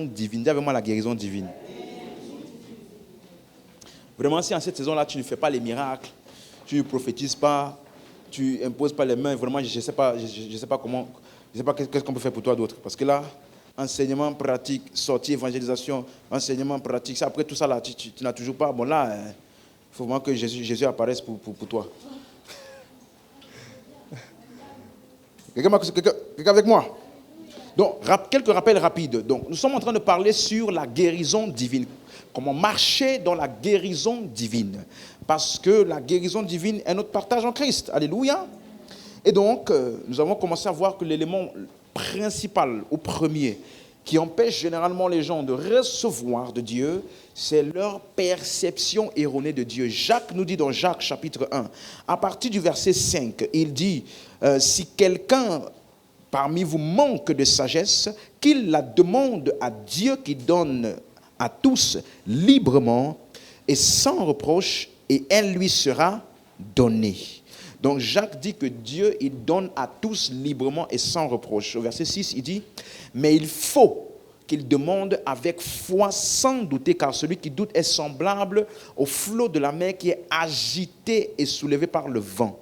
divine. Dis avec moi la guérison divine. Vraiment, si en cette saison-là, tu ne fais pas les miracles, tu ne prophétises pas, tu imposes pas les mains, vraiment, je ne sais pas comment, je sais pas qu'est-ce qu'on peut faire pour toi d'autre. Parce que là, enseignement pratique, sortie, évangélisation, enseignement pratique, ça, après tout ça, là, tu n'as toujours pas. Bon, là, il faut vraiment que Jésus apparaisse pour toi. Quelqu'un avec moi? Donc, quelques rappels rapides. Donc, nous sommes en train de parler sur la guérison divine. Comment marcher dans la guérison divine. Parce que la guérison divine est notre partage en Christ. Alléluia. Et donc, nous avons commencé à voir que l'élément principal ou premier qui empêche généralement les gens de recevoir de Dieu, c'est leur perception erronée de Dieu. Jacques nous dit dans Jacques chapitre 1, à partir du verset 5, il dit, si quelqu'un parmi vous manque de sagesse, qu'il la demande à Dieu qui donne à tous librement et sans reproche, et elle lui sera donnée. Donc Jacques dit que Dieu, il donne à tous librement et sans reproche. Au verset 6, il dit, mais il faut qu'il demande avec foi sans douter, car celui qui doute est semblable au flot de la mer qui est agité et soulevé par le vent.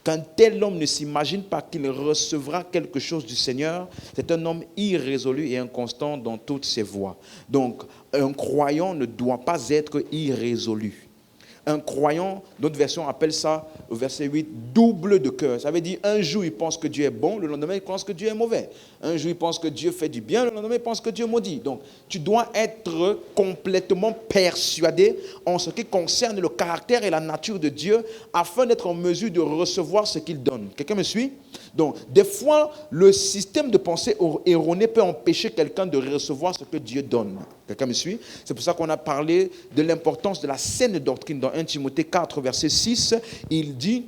Qu'un tel homme ne s'imagine pas qu'il recevra quelque chose du Seigneur, c'est un homme irrésolu et inconstant dans toutes ses voies. Donc, un croyant ne doit pas être irrésolu. Un croyant, d'autres versions appellent ça, au verset 8, double de cœur. Ça veut dire, un jour il pense que Dieu est bon, le lendemain il pense que Dieu est mauvais. Un jour il pense que Dieu fait du bien, le lendemain il pense que Dieu maudit. Donc, tu dois être complètement persuadé en ce qui concerne le caractère et la nature de Dieu afin d'être en mesure de recevoir ce qu'il donne. Quelqu'un me suit? Donc, des fois, le système de pensée erroné peut empêcher quelqu'un de recevoir ce que Dieu donne. Quelqu'un me suit? C'est pour ça qu'on a parlé de l'importance de la saine doctrine. Dans 1 Timothée 4, verset 6, il dit,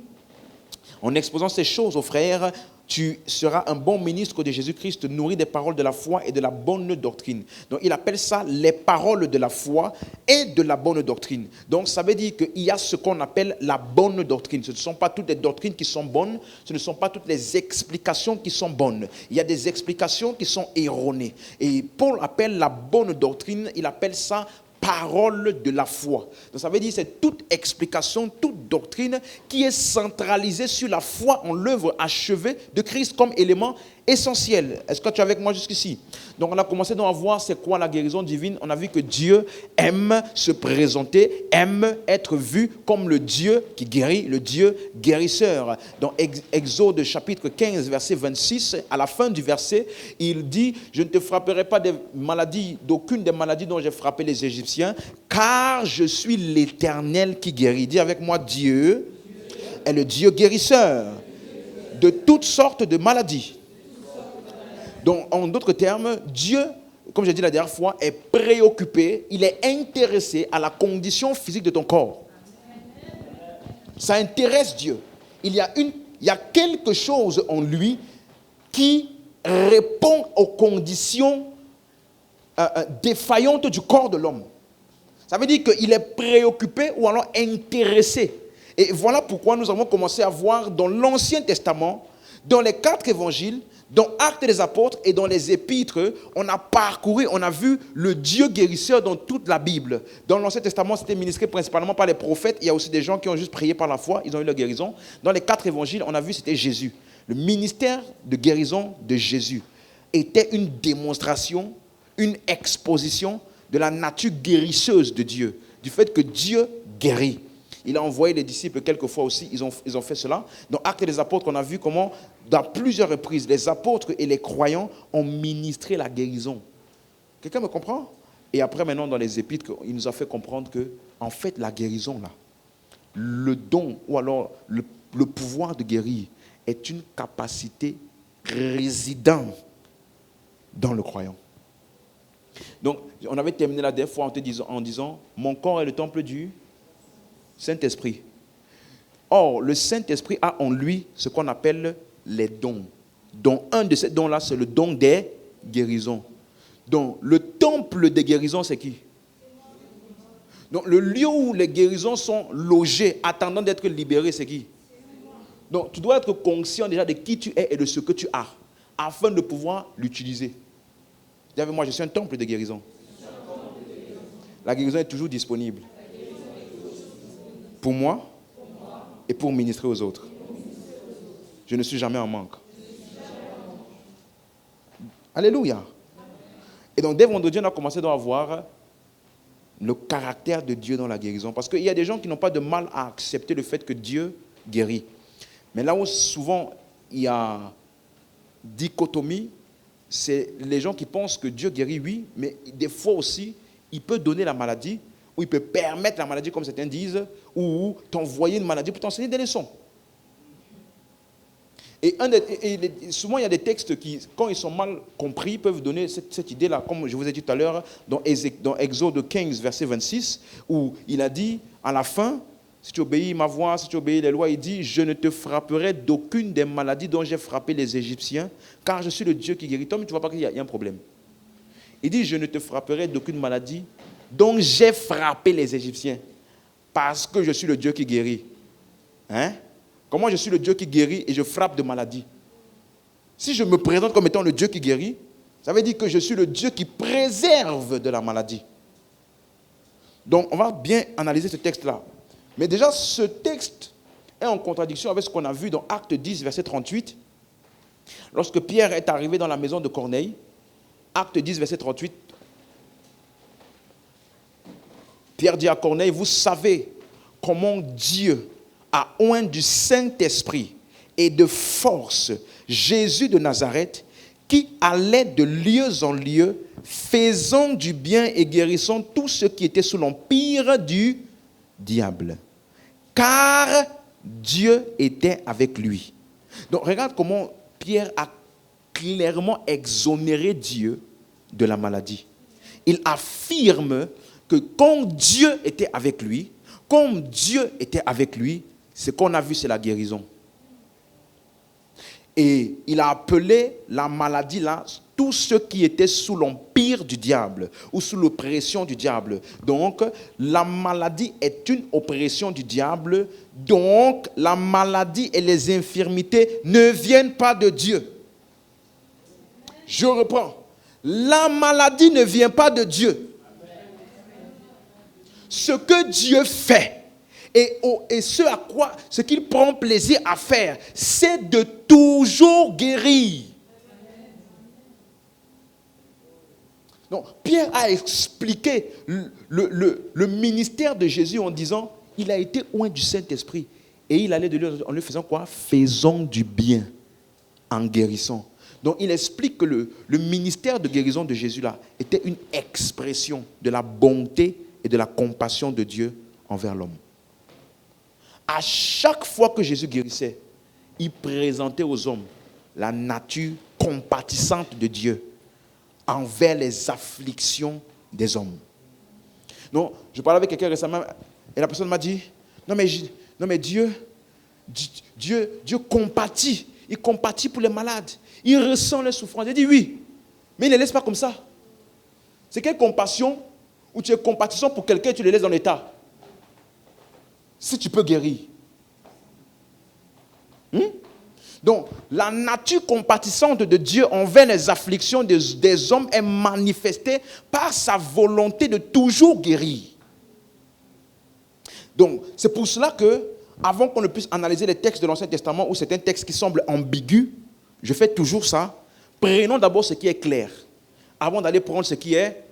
en exposant ces choses aux frères, tu seras un bon ministre de Jésus-Christ, nourri des paroles de la foi et de la bonne doctrine. Donc, il appelle ça les paroles de la foi et de la bonne doctrine. Donc, ça veut dire qu'il y a ce qu'on appelle la bonne doctrine. Ce ne sont pas toutes les doctrines qui sont bonnes, ce ne sont pas toutes les explications qui sont bonnes. Il y a des explications qui sont erronées. Et Paul appelle la bonne doctrine, il appelle ça parole de la foi. Donc ça veut dire que c'est toute explication, toute doctrine qui est centralisée sur la foi en l'œuvre achevée de Christ comme élément essentiel. Est-ce que tu es avec moi jusqu'ici? Donc on a commencé donc à voir c'est quoi la guérison divine. On a vu que Dieu aime se présenter, aime être vu comme le Dieu qui guérit, le Dieu guérisseur. Dans Exode chapitre 15 verset 26, à la fin du verset, il dit, je ne te frapperai pas d'aucune des maladies dont j'ai frappé les Égyptiens, car je suis l'Éternel qui guérit. Dis avec moi, Dieu est le Dieu guérisseur de toutes sortes de maladies. Donc, en d'autres termes, Dieu, comme j'ai dit la dernière fois, est préoccupé, il est intéressé à la condition physique de ton corps. Ça intéresse Dieu. Il y a quelque chose en lui qui répond aux conditions défaillantes du corps de l'homme. Ça veut dire qu'il est préoccupé ou alors intéressé. Et voilà pourquoi nous avons commencé à voir dans l'Ancien Testament, dans les 4 évangiles, dans Actes des Apôtres et dans les Épîtres, on a parcouru, on a vu le Dieu guérisseur dans toute la Bible. Dans l'Ancien Testament, c'était ministré principalement par les prophètes. Il y a aussi des gens qui ont juste prié par la foi, ils ont eu leur guérison. Dans les 4 évangiles, on a vu c'était Jésus. Le ministère de guérison de Jésus était une démonstration, une exposition de la nature guérisseuse de Dieu, du fait que Dieu guérit. Il a envoyé les disciples quelquefois aussi, ils ont fait cela. Dans Actes des Apôtres, on a vu comment, dans plusieurs reprises, les apôtres et les croyants ont ministré la guérison. Quelqu'un me comprend? Et après, maintenant, dans les Épîtres, il nous a fait comprendre que, en fait, la guérison, là, le don, ou alors le pouvoir de guérir, est une capacité résidente dans le croyant. Donc, on avait terminé la dernière fois en disant, mon corps est le temple du Saint-Esprit. Or, le Saint-Esprit a en lui ce qu'on appelle les dons. Donc, un de ces dons-là, c'est le don des guérisons. Donc, le temple des guérisons, c'est qui? Donc, le lieu où les guérisons sont logées, attendant d'être libérées, c'est qui? Donc, tu dois être conscient déjà de qui tu es et de ce que tu as, afin de pouvoir l'utiliser. Dis avec moi, je suis un temple de guérison. La guérison est toujours disponible. Pour moi et pour ministrer aux autres. Je ne suis jamais en manque. Alléluia. Et donc, dès vendredi, on a commencé à voir le caractère de Dieu dans la guérison. Parce qu'il y a des gens qui n'ont pas de mal à accepter le fait que Dieu guérit. Mais là où souvent il y a dichotomie, c'est les gens qui pensent que Dieu guérit, oui, mais des fois aussi, il peut donner la maladie, ou il peut permettre la maladie, comme certains disent, ou t'envoyer une maladie pour t'enseigner des leçons. Et souvent, il y a des textes qui, quand ils sont mal compris, peuvent donner cette idée-là, comme je vous ai dit tout à l'heure, dans Exode 15, verset 26, où il a dit, à la fin, si tu obéis ma voix, si tu obéis les lois, il dit, je ne te frapperai d'aucune des maladies dont j'ai frappé les Égyptiens, car je suis le Dieu qui guérit. Toi, mais tu ne vois pas qu'il y a un problème. Il dit, je ne te frapperai d'aucune maladie dont j'ai frappé les Égyptiens, parce que je suis le Dieu qui guérit. Hein? Comment je suis le Dieu qui guérit et je frappe de maladie? Si je me présente comme étant le Dieu qui guérit, ça veut dire que je suis le Dieu qui préserve de la maladie. Donc, on va bien analyser ce texte-là. Mais déjà, ce texte est en contradiction avec ce qu'on a vu dans Acte 10, verset 38. Lorsque Pierre est arrivé dans la maison de Corneille, Acte 10, verset 38, Pierre dit à Corneille, vous savez comment Dieu a oint du Saint-Esprit et de force Jésus de Nazareth, qui allait de lieu en lieu, faisant du bien et guérissant tous ceux qui étaient sous l'empire du diable. Car Dieu était avec lui. Donc regarde comment Pierre a clairement exonéré Dieu de la maladie. Il affirme que quand Dieu était avec lui, comme Dieu était avec lui, ce qu'on a vu, c'est la guérison. Et il a appelé la maladie là, tous ceux qui étaient sous l'empire du diable ou sous l'oppression du diable. Donc, la maladie est une oppression du diable. Donc, la maladie et les infirmités ne viennent pas de Dieu. Je reprends. La maladie ne vient pas de Dieu. Ce que Dieu fait, et ce qu'il prend plaisir à faire, c'est de toujours guérir. Donc, Pierre a expliqué le ministère de Jésus en disant, il a été oint du Saint-Esprit. Et il allait de lui en lui faisant quoi? Faisons du bien, en guérissant. Donc, il explique que le ministère de guérison de Jésus là était une expression de la bonté et de la compassion de Dieu envers l'homme. À chaque fois que Jésus guérissait, il présentait aux hommes la nature compatissante de Dieu envers les afflictions des hommes. Donc, je parlais avec quelqu'un récemment et la personne m'a dit, non mais Dieu compatit. Il compatit pour les malades. Il ressent les souffrances. J'ai dit oui, mais il ne les laisse pas comme ça. C'est quelle compassion où tu es compatissant pour quelqu'un et tu le laisses dans l'état? Si tu peux guérir. Donc, la nature compatissante de Dieu envers les afflictions des hommes est manifestée par sa volonté de toujours guérir. Donc, c'est pour cela que, avant qu'on ne puisse analyser les textes de l'Ancien Testament, où c'est un texte qui semble ambigu, je fais toujours ça. Prenons d'abord ce qui est clair, avant d'aller prendre ce qui est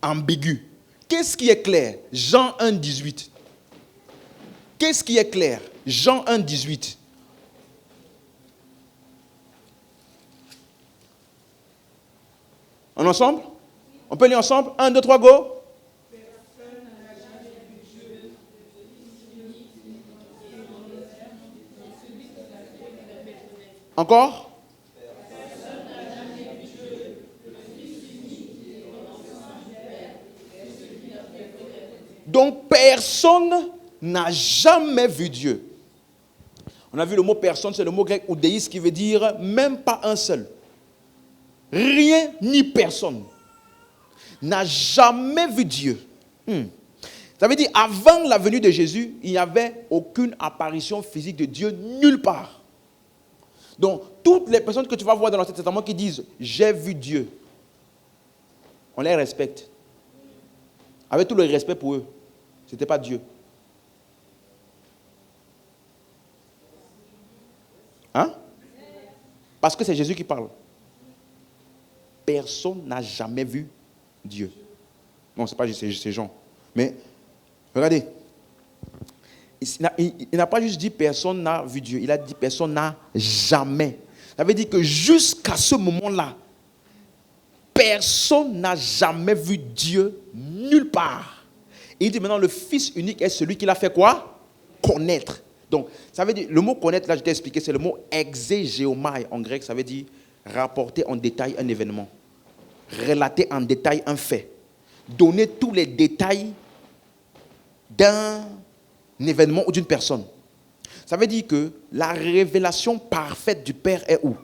ambigu. Qu'est-ce qui est clair? Jean 1, 18. Qu'est-ce qui est clair? Jean 1, 18. On est ensemble? On peut lire ensemble? 1, 2, 3, go! Encore? Donc, personne n'a jamais vu Dieu. On a vu le mot personne, c'est le mot grec oudéis qui veut dire même pas un seul. Rien ni personne n'a jamais vu Dieu. Ça veut dire, avant la venue de Jésus, il n'y avait aucune apparition physique de Dieu nulle part. Donc, toutes les personnes que tu vas voir dans l'Ancien Testament qui disent « j'ai vu Dieu », On les respecte. Avec tout le respect pour eux. Ce n'était pas Dieu. Hein? Parce que c'est Jésus qui parle. Personne n'a jamais vu Dieu. Non, ce n'est pas juste ces gens. Mais, regardez. Il n'a pas juste dit personne n'a vu Dieu. Il a dit personne n'a jamais. Ça veut dire que jusqu'à ce moment-là, personne n'a jamais vu Dieu nulle part. Et il dit maintenant le Fils unique est celui qui l'a fait quoi? Connaître. Donc, ça veut dire, le mot connaître, là je t'ai expliqué, c'est le mot exégéomai en grec. Ça veut dire rapporter en détail un événement. Relater en détail un fait. Donner tous les détails d'un événement ou d'une personne. Ça veut dire que la révélation parfaite du Père est où?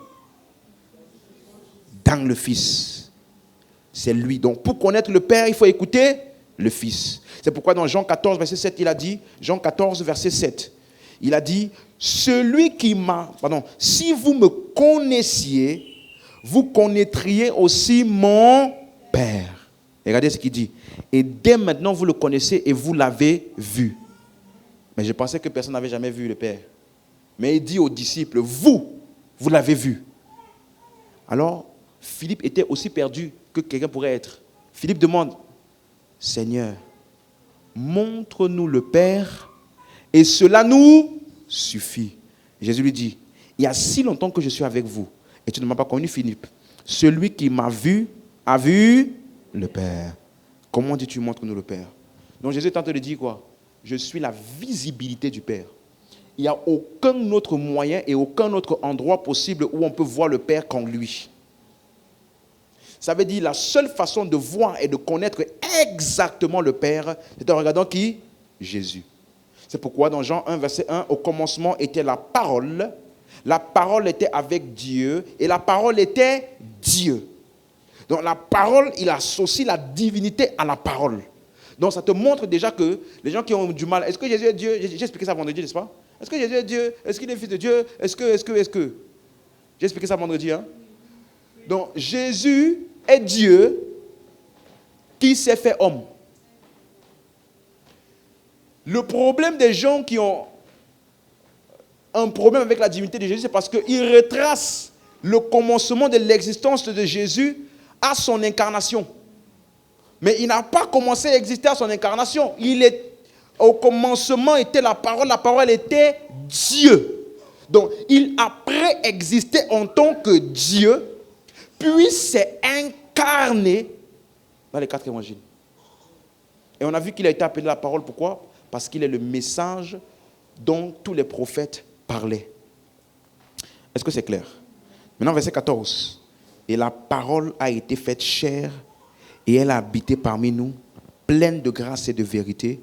Dans le Fils. C'est lui. Donc, pour connaître le Père, il faut écouter le Fils. C'est pourquoi dans Jean 14, verset 7, il a dit, Jean 14, verset 7, il a dit, si vous me connaissiez, vous connaîtriez aussi mon Père. Et regardez ce qu'il dit. Et dès maintenant, vous le connaissez et vous l'avez vu. Mais je pensais que personne n'avait jamais vu le Père. Mais il dit aux disciples, vous l'avez vu. Alors, Philippe était aussi perdu que quelqu'un pourrait être. Philippe demande, Seigneur, montre-nous le Père et cela nous suffit. Jésus lui dit, il y a si longtemps que je suis avec vous et tu ne m'as pas connu, Philippe. Celui qui m'a vu a vu le Père. Comment dis-tu, montre-nous le Père? Donc Jésus tente de dire quoi? Je suis la visibilité du Père. Il n'y a aucun autre moyen et aucun autre endroit possible où on peut voir le Père qu'en lui. Ça veut dire la seule façon de voir et de connaître exactement le Père, c'est en regardant qui? Jésus. C'est pourquoi dans Jean 1, verset 1, au commencement était la parole était avec Dieu et la parole était Dieu. Donc la parole, il associe la divinité à la parole. Donc ça te montre déjà que les gens qui ont du mal, est-ce que Jésus est Dieu? J'ai expliqué ça vendredi, n'est-ce pas? Est-ce que Jésus est Dieu? Est-ce qu'il est fils de Dieu? Est-ce que j'ai expliqué ça vendredi, hein? Donc Jésus est Dieu qui s'est fait homme. Le problème des gens qui ont un problème avec la divinité de Jésus, c'est parce qu'ils retracent le commencement de l'existence de Jésus à son incarnation. Mais il n'a pas commencé à exister à son incarnation. Au commencement était la parole était Dieu. Donc il a préexisté en tant que Dieu, puis s'est incarné dans les 4 évangiles. Et on a vu qu'il a été appelé la parole, pourquoi? Parce qu'il est le message dont tous les prophètes parlaient. Est-ce que c'est clair? Maintenant, verset 14. Et la parole a été faite chair et elle a habité parmi nous, pleine de grâce et de vérité.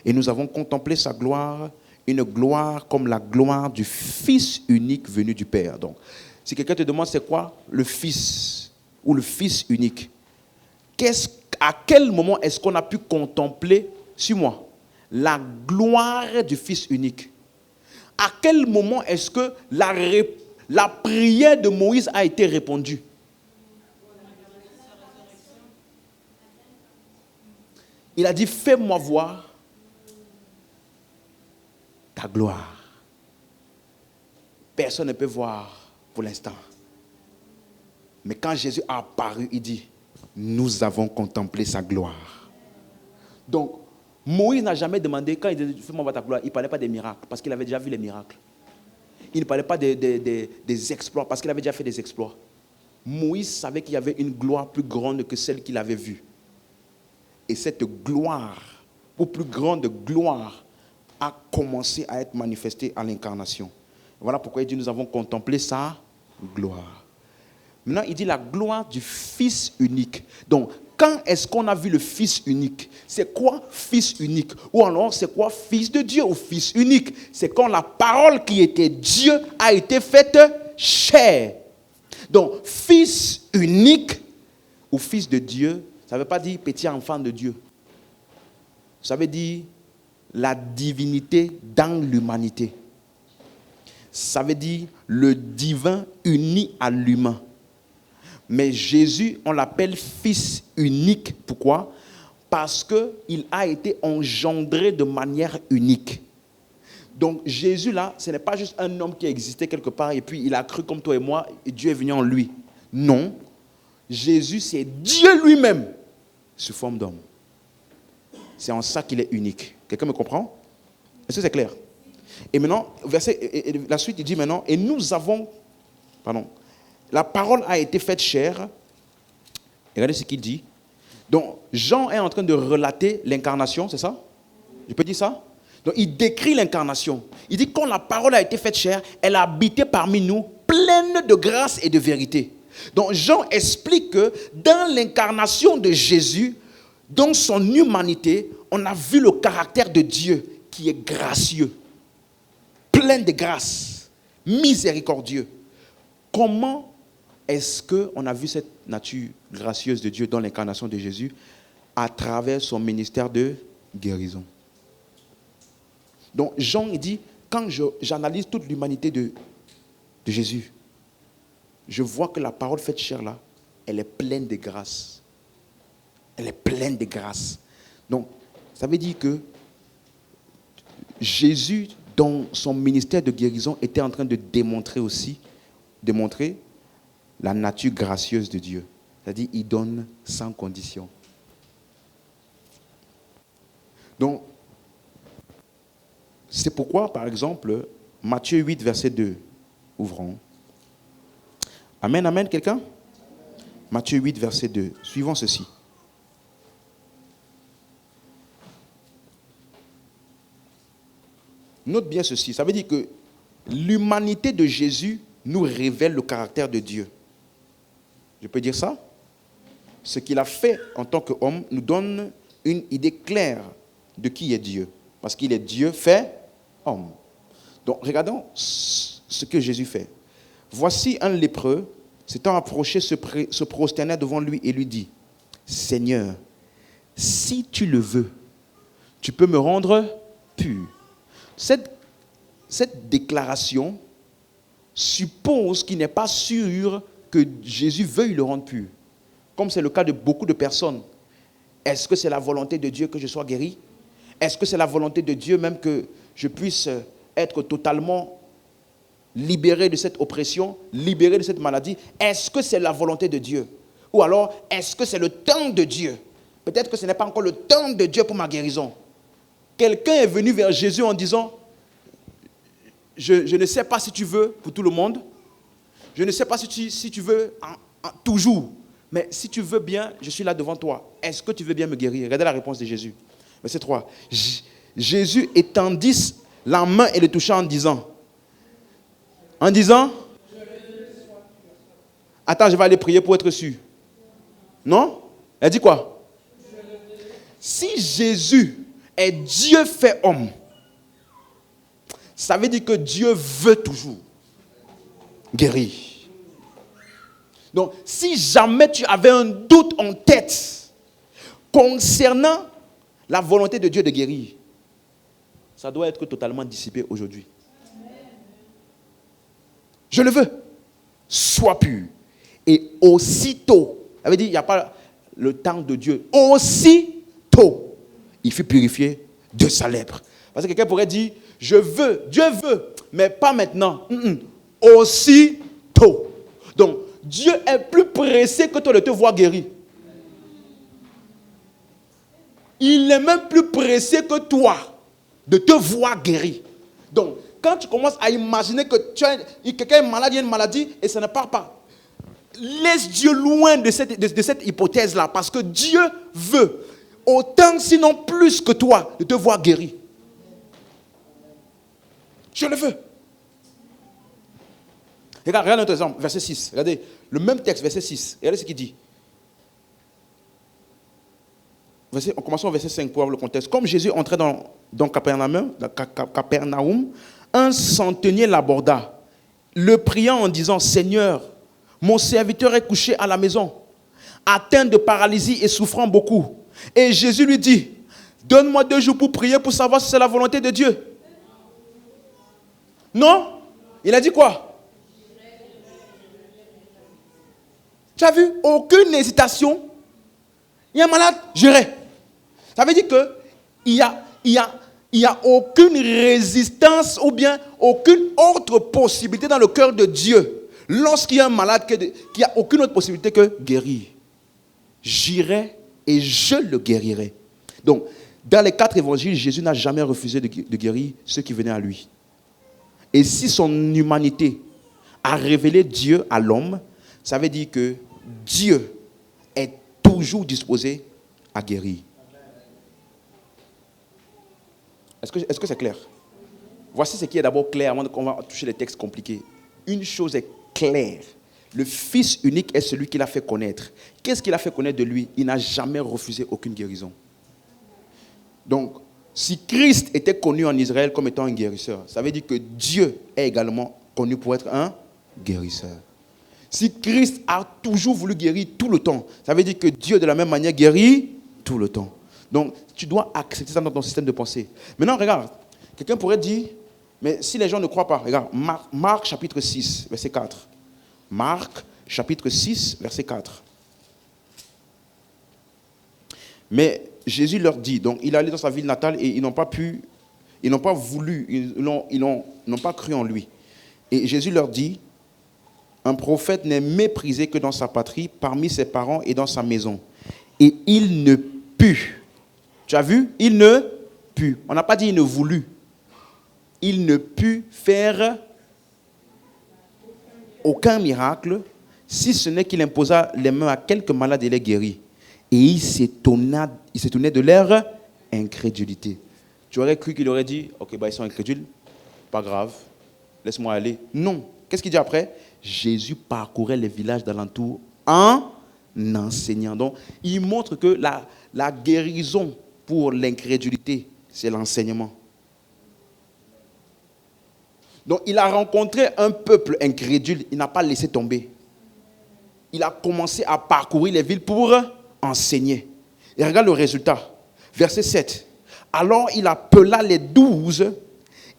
Et nous avons contemplé sa gloire, une gloire comme la gloire du Fils unique venu du Père. Donc, si quelqu'un te demande c'est quoi le Fils ou le Fils unique, à quel moment est-ce qu'on a pu contempler, suis-moi, la gloire du Fils unique? À quel moment est-ce que la prière de Moïse a été répondue? Il a dit, fais-moi voir ta gloire. Personne ne peut voir pour l'instant. Mais quand Jésus a apparu, il dit, nous avons contemplé sa gloire. Donc, Moïse n'a jamais demandé, quand il dit, fais-moi voir ta gloire, il ne parlait pas des miracles, parce qu'il avait déjà vu les miracles. Il ne parlait pas des exploits, parce qu'il avait déjà fait des exploits. Moïse savait qu'il y avait une gloire plus grande que celle qu'il avait vue. Et cette gloire, ou plus grande gloire, a commencé à être manifestée à l'incarnation. Voilà pourquoi il dit, nous avons contemplé sa gloire. Maintenant, il dit la gloire du Fils unique. Donc, quand est-ce qu'on a vu le Fils unique? C'est quoi Fils unique? Ou alors, c'est quoi Fils de Dieu ou Fils unique? C'est quand la parole qui était Dieu a été faite chair. Donc, Fils unique ou Fils de Dieu, ça ne veut pas dire petit enfant de Dieu. Ça veut dire la divinité dans l'humanité. Ça veut dire le divin uni à l'humain. Mais Jésus, on l'appelle fils unique. Pourquoi? Parce qu'il a été engendré de manière unique. Donc Jésus là, ce n'est pas juste un homme qui existait quelque part et puis il a cru comme toi et moi et Dieu est venu en lui. Non. Jésus, c'est Dieu lui-même sous forme d'homme. C'est en ça qu'il est unique. Quelqu'un me comprend? Est-ce que c'est clair? Et maintenant, la suite, il dit maintenant, et nous avons, la parole a été faite chair. Regardez ce qu'il dit. Donc, Jean est en train de relater l'incarnation, c'est ça? Je peux dire ça? Donc, il décrit l'incarnation. Il dit, quand la parole a été faite chair, elle a habité parmi nous, pleine de grâce et de vérité. Donc, Jean explique que dans l'incarnation de Jésus, dans son humanité, on a vu le caractère de Dieu qui est gracieux, plein de grâce, miséricordieux. Comment est-ce qu'on a vu cette nature gracieuse de Dieu dans l'incarnation de Jésus? À travers son ministère de guérison. Donc Jean il dit, quand j'analyse toute l'humanité de Jésus, je vois que la parole faite chair là, elle est pleine de grâce. Elle est pleine de grâce. Donc, ça veut dire que Jésus, dans son ministère de guérison, était en train de démontrer la nature gracieuse de Dieu. C'est-à-dire, il donne sans condition. Donc, c'est pourquoi, par exemple, Matthieu 8, verset 2, ouvrons. Amen, amen, quelqu'un? Matthieu 8, verset 2, suivons ceci. Note bien ceci, ça veut dire que l'humanité de Jésus nous révèle le caractère de Dieu. Je peux dire ça? Ce qu'il a fait en tant qu'homme nous donne une idée claire de qui est Dieu. Parce qu'il est Dieu fait homme. Donc regardons ce que Jésus fait. Voici un lépreux s'étant approché, se prosternait devant lui et lui dit, Seigneur, si tu le veux, tu peux me rendre pur. Cette déclaration suppose qu'il n'est pas sûr que Jésus veuille le rendre pur. Comme c'est le cas de beaucoup de personnes. Est-ce que c'est la volonté de Dieu que je sois guéri? Est-ce que c'est la volonté de Dieu même que je puisse être totalement libéré de cette oppression, libéré de cette maladie? Est-ce que c'est la volonté de Dieu? Ou alors, est-ce que c'est le temps de Dieu? Peut-être que ce n'est pas encore le temps de Dieu pour ma guérison. Quelqu'un est venu vers Jésus en disant, je ne sais pas si tu veux pour tout le monde, je ne sais pas si tu veux toujours, mais si tu veux bien, je suis là devant toi. Est-ce que tu veux bien me guérir? Regardez la réponse de Jésus. Verset 3. Jésus étendit la main et le toucha en disant, attends, je vais aller prier pour être sûr. Non? Elle dit quoi? Si Jésus est Dieu fait homme, ça veut dire que Dieu veut toujours guérir. Donc, si jamais tu avais un doute en tête concernant la volonté de Dieu de guérir, ça doit être totalement dissipé aujourd'hui. Je le veux. Sois pur. Et aussitôt, ça veut dire qu'il n'y a pas le temps de Dieu. Aussitôt, il fut purifié de sa lèpre. Parce que quelqu'un pourrait dire, je veux, Dieu veut, mais pas maintenant. Aussitôt. Donc, Dieu est plus pressé que toi de te voir guéri. Il est même plus pressé que toi de te voir guéri. Donc, quand tu commences à imaginer que quelqu'un est malade, il y a une maladie, et ça ne part pas, laisse Dieu loin de cette hypothèse-là, parce que Dieu veut, autant sinon plus que toi, de te voir guéri. Je le veux. Regarde notre exemple, verset 6. Regardez, le même texte, verset 6. Regardez ce qu'il dit. En commençant au verset 5 pour avoir le contexte. Comme Jésus entrait dans Capernaum, un centenier l'aborda, le priant en disant, Seigneur, mon serviteur est couché à la maison, atteint de paralysie et souffrant beaucoup. Et Jésus lui dit, donne-moi 2 jours pour prier pour savoir si c'est la volonté de Dieu. Non? Il a dit quoi? Tu as vu? Aucune hésitation. Il y a un malade, j'irai. Ça veut dire qu'il y a aucune résistance ou bien aucune autre possibilité dans le cœur de Dieu. Lorsqu'il y a un malade, qu'il n'y a aucune autre possibilité que guérir. J'irai et je le guérirai. Donc, dans les 4 évangiles, Jésus n'a jamais refusé de guérir ceux qui venaient à lui. Et si son humanité a révélé Dieu à l'homme, ça veut dire que Dieu est toujours disposé à guérir. Est-ce que c'est clair? Voici ce qui est d'abord clair avant qu'on va toucher les textes compliqués. Une chose est claire. Le Fils unique est celui qui l'a fait connaître. Qu'est-ce qu'il a fait connaître de lui? Il n'a jamais refusé aucune guérison. Donc, si Christ était connu en Israël comme étant un guérisseur, ça veut dire que Dieu est également connu pour être un guérisseur. Si Christ a toujours voulu guérir tout le temps, ça veut dire que Dieu de la même manière guérit tout le temps. Donc, tu dois accepter ça dans ton système de pensée. Maintenant, regarde, quelqu'un pourrait dire, mais si les gens ne croient pas, regarde, Marc chapitre 6, verset 4. Marc chapitre 6, verset 4. Mais Jésus leur dit, donc il est allé dans sa ville natale et ils n'ont pas voulu, ils n'ont pas cru en lui. Et Jésus leur dit, un prophète n'est méprisé que dans sa patrie, parmi ses parents et dans sa maison. Et il ne put. Tu as vu? Il ne put. On n'a pas dit il ne voulut. Il ne put faire aucun miracle, si ce n'est qu'il imposa les mains à quelques malades et les guérit. Et il s'étonnait de leur incrédulité. Tu aurais cru qu'il aurait dit, ok, ils sont incrédules, pas grave, laisse-moi aller. Non. Qu'est-ce qu'il dit après? Jésus parcourait les villages d'alentour en enseignant. Donc, il montre que la guérison pour l'incrédulité, c'est l'enseignement. Donc, il a rencontré un peuple incrédule, il n'a pas laissé tomber. Il a commencé à parcourir les villes pour enseigner. Et regarde le résultat. Verset 7. Alors, il appela les 12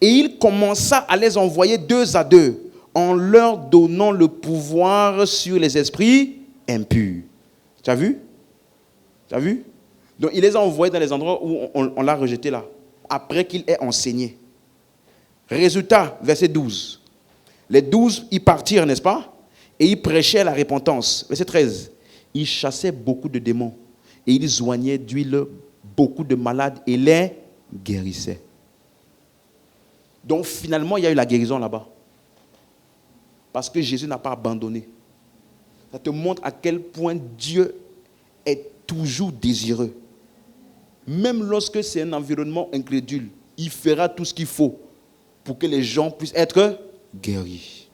et il commença à les envoyer 2 à 2 en leur donnant le pouvoir sur les esprits impurs. Tu as vu? Tu as vu? Donc, il les a envoyés dans les endroits où on l'a rejeté là, après qu'il ait enseigné. Résultat, verset 12. Les 12, ils partirent, n'est-ce pas? Et ils prêchaient la repentance. Verset 13. Ils chassaient beaucoup de démons. Et ils oignaient d'huile beaucoup de malades et les guérissaient. Donc finalement, il y a eu la guérison là-bas. Parce que Jésus n'a pas abandonné. Ça te montre à quel point Dieu est toujours désireux. Même lorsque c'est un environnement incrédule, il fera tout ce qu'il faut pour que les gens puissent être guéris.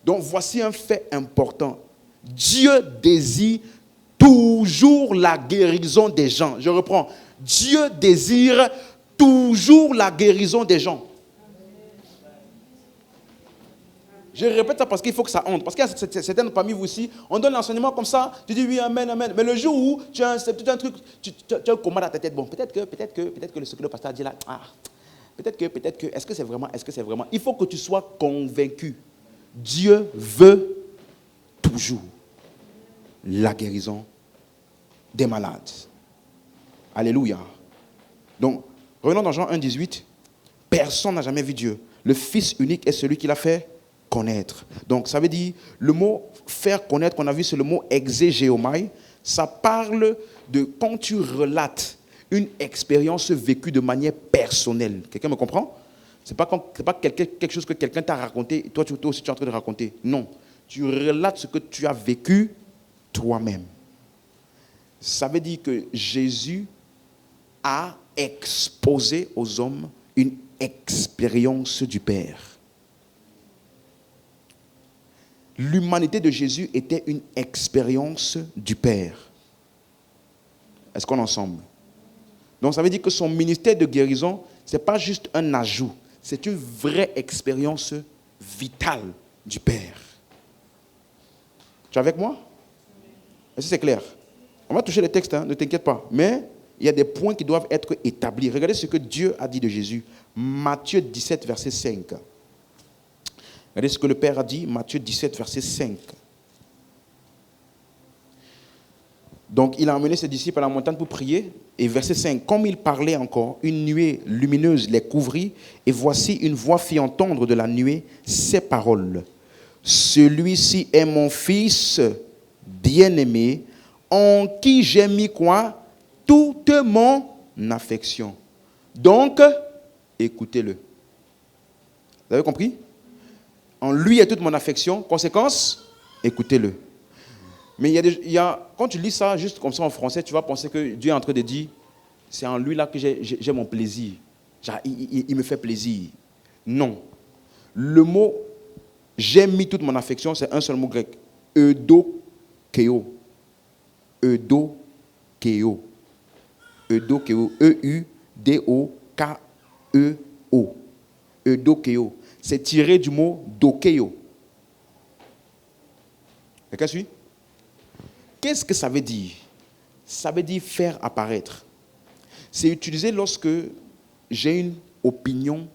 Donc voici un fait important. Dieu désire toujours la guérison des gens. Je reprends. Dieu désire toujours la guérison des gens. Je répète ça parce qu'il faut que ça entre. Parce qu'il y a certaines parmi vous aussi, on donne l'enseignement comme ça, tu dis oui, amen, amen. Mais le jour où tu as un truc, tu as un combat dans ta tête, bon, peut-être que ce que le pasteur a dit là, peut-être que, est-ce que c'est vraiment. Il faut que tu sois convaincu. Dieu veut toujours la guérison des malades. Alléluia. Donc, revenons dans Jean 1,18. Personne n'a jamais vu Dieu. Le Fils unique est celui qui l'a fait connaître. Donc, ça veut dire, le mot faire connaître qu'on a vu, c'est le mot exégéomai. Ça parle de quand tu relates une expérience vécue de manière personnelle. Quelqu'un me comprend? Ce n'est pas quelque chose que quelqu'un t'a raconté et toi aussi tu es en train de raconter. Non. Tu relates ce que tu as vécu toi-même. Ça veut dire que Jésus a exposé aux hommes une expérience du Père. L'humanité de Jésus était une expérience du Père. Est-ce qu'on est ensemble? Donc ça veut dire que son ministère de guérison, ce n'est pas juste un ajout, c'est une vraie expérience vitale du Père. Tu es avec moi? Est-ce que c'est clair? On va toucher les textes, ne t'inquiète pas. Mais il y a des points qui doivent être établis. Regardez ce que Dieu a dit de Jésus. Matthieu 17, verset 5. Regardez ce que le Père a dit, Matthieu 17, verset 5. Donc, il a emmené ses disciples à la montagne pour prier. Et verset 5, comme il parlait encore, une nuée lumineuse les couvrit. Et voici une voix fit entendre de la nuée ces paroles. Celui-ci est mon fils bien-aimé, en qui j'ai mis quoi? Toute mon affection. Donc, écoutez-le. Vous avez compris? En lui est toute mon affection. Conséquence, écoutez-le. Mais quand tu lis ça juste comme ça en français, tu vas penser que Dieu est en train de dire, c'est en lui là que j'ai mon plaisir. Genre, il me fait plaisir. Non. Le mot j'ai mis toute mon affection, c'est un seul mot grec. Eudokeo. Eudokeo. Eudokeo. E-U-D-O-K-E-O. Eudokeo. C'est tiré du mot dokeo. Quelqu'un suit? Qu'est-ce que ça veut dire? Ça veut dire faire apparaître. C'est utilisé lorsque j'ai une opinion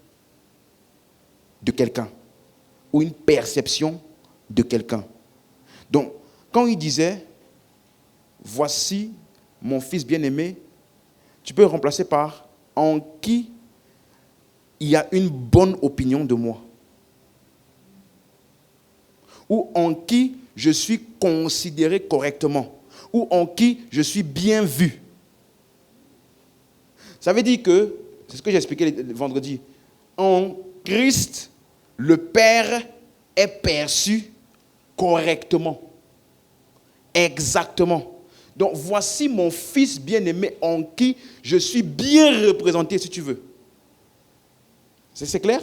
de quelqu'un ou une perception de quelqu'un. Donc, quand il disait « Voici mon fils bien-aimé », tu peux le remplacer par « En qui il y a une bonne opinion de moi » ou « En qui je suis considéré correctement » ou « En qui je suis bien vu ». Ça veut dire que, c'est ce que j'ai expliqué le vendredi, en Christ, le Père est perçu correctement, exactement. Donc, voici mon fils bien-aimé en qui je suis bien représenté, si tu veux. C'est clair?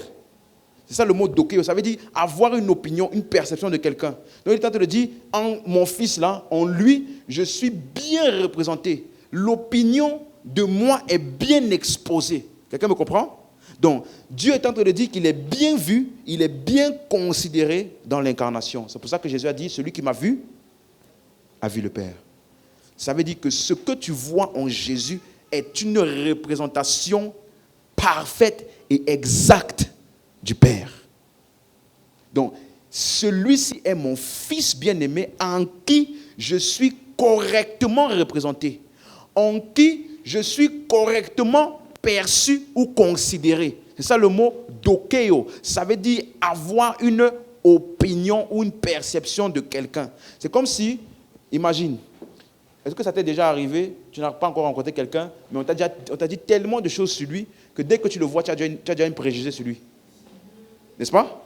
C'est ça le mot dokeo. Ça veut dire avoir une opinion, une perception de quelqu'un. Donc, il est en train de dire, en mon fils là, en lui, je suis bien représenté. L'opinion de moi est bien exposée. Quelqu'un me comprend? Donc, Dieu est en train de dire qu'il est bien vu, il est bien considéré dans l'incarnation. C'est pour ça que Jésus a dit, celui qui m'a vu, a vu le Père. Ça veut dire que ce que tu vois en Jésus est une représentation parfaite et exacte du Père. Donc, celui-ci est mon fils bien-aimé en qui je suis correctement représenté, en qui je suis correctement perçu ou considéré. C'est ça le mot dokeo. Ça veut dire avoir une opinion ou une perception de quelqu'un. C'est comme si, imagine, est-ce que ça t'est déjà arrivé, tu n'as pas encore rencontré quelqu'un, mais on t'a dit tellement de choses sur lui que dès que tu le vois, tu as déjà une préjugé sur lui. N'est-ce pas?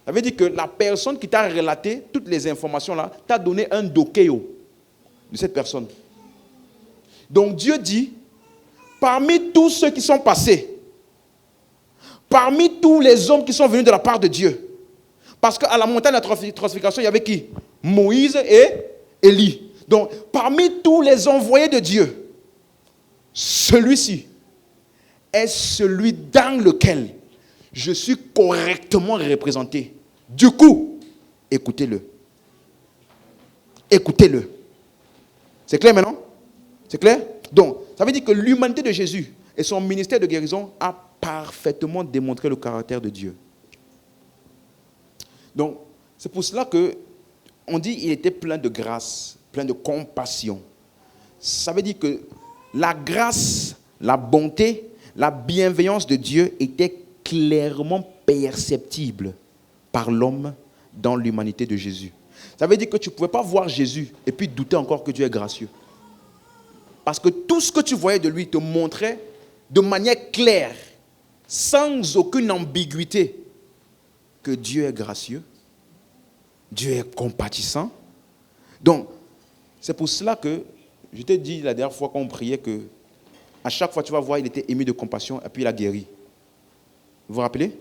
Ça veut dire que la personne qui t'a relaté toutes les informations là, t'a donné un dokeo de cette personne. Donc Dieu dit, parmi tous ceux qui sont passés, parmi tous les hommes qui sont venus de la part de Dieu, parce qu'à la montagne de la transfiguration, il y avait qui? Moïse et Élie. Donc, parmi tous les envoyés de Dieu, celui-ci est celui dans lequel je suis correctement représenté. Du coup, écoutez-le. Écoutez-le. C'est clair maintenant? C'est clair? Donc, ça veut dire que l'humanité de Jésus et son ministère de guérison a parfaitement démontré le caractère de Dieu. Donc, c'est pour cela qu'on dit qu'il était plein de grâce, plein de compassion. Ça veut dire que la grâce, la bonté, la bienveillance de Dieu étaient clairement perceptibles par l'homme dans l'humanité de Jésus. Ça veut dire que tu ne pouvais pas voir Jésus et puis douter encore que Dieu est gracieux. Parce que tout ce que tu voyais de lui te montrait de manière claire, sans aucune ambiguïté, que Dieu est gracieux, Dieu est compatissant. Donc, c'est pour cela que je t'ai dit la dernière fois quand on priait que à chaque fois tu vas voir, il était ému de compassion et puis il a guéri. Vous vous rappelez?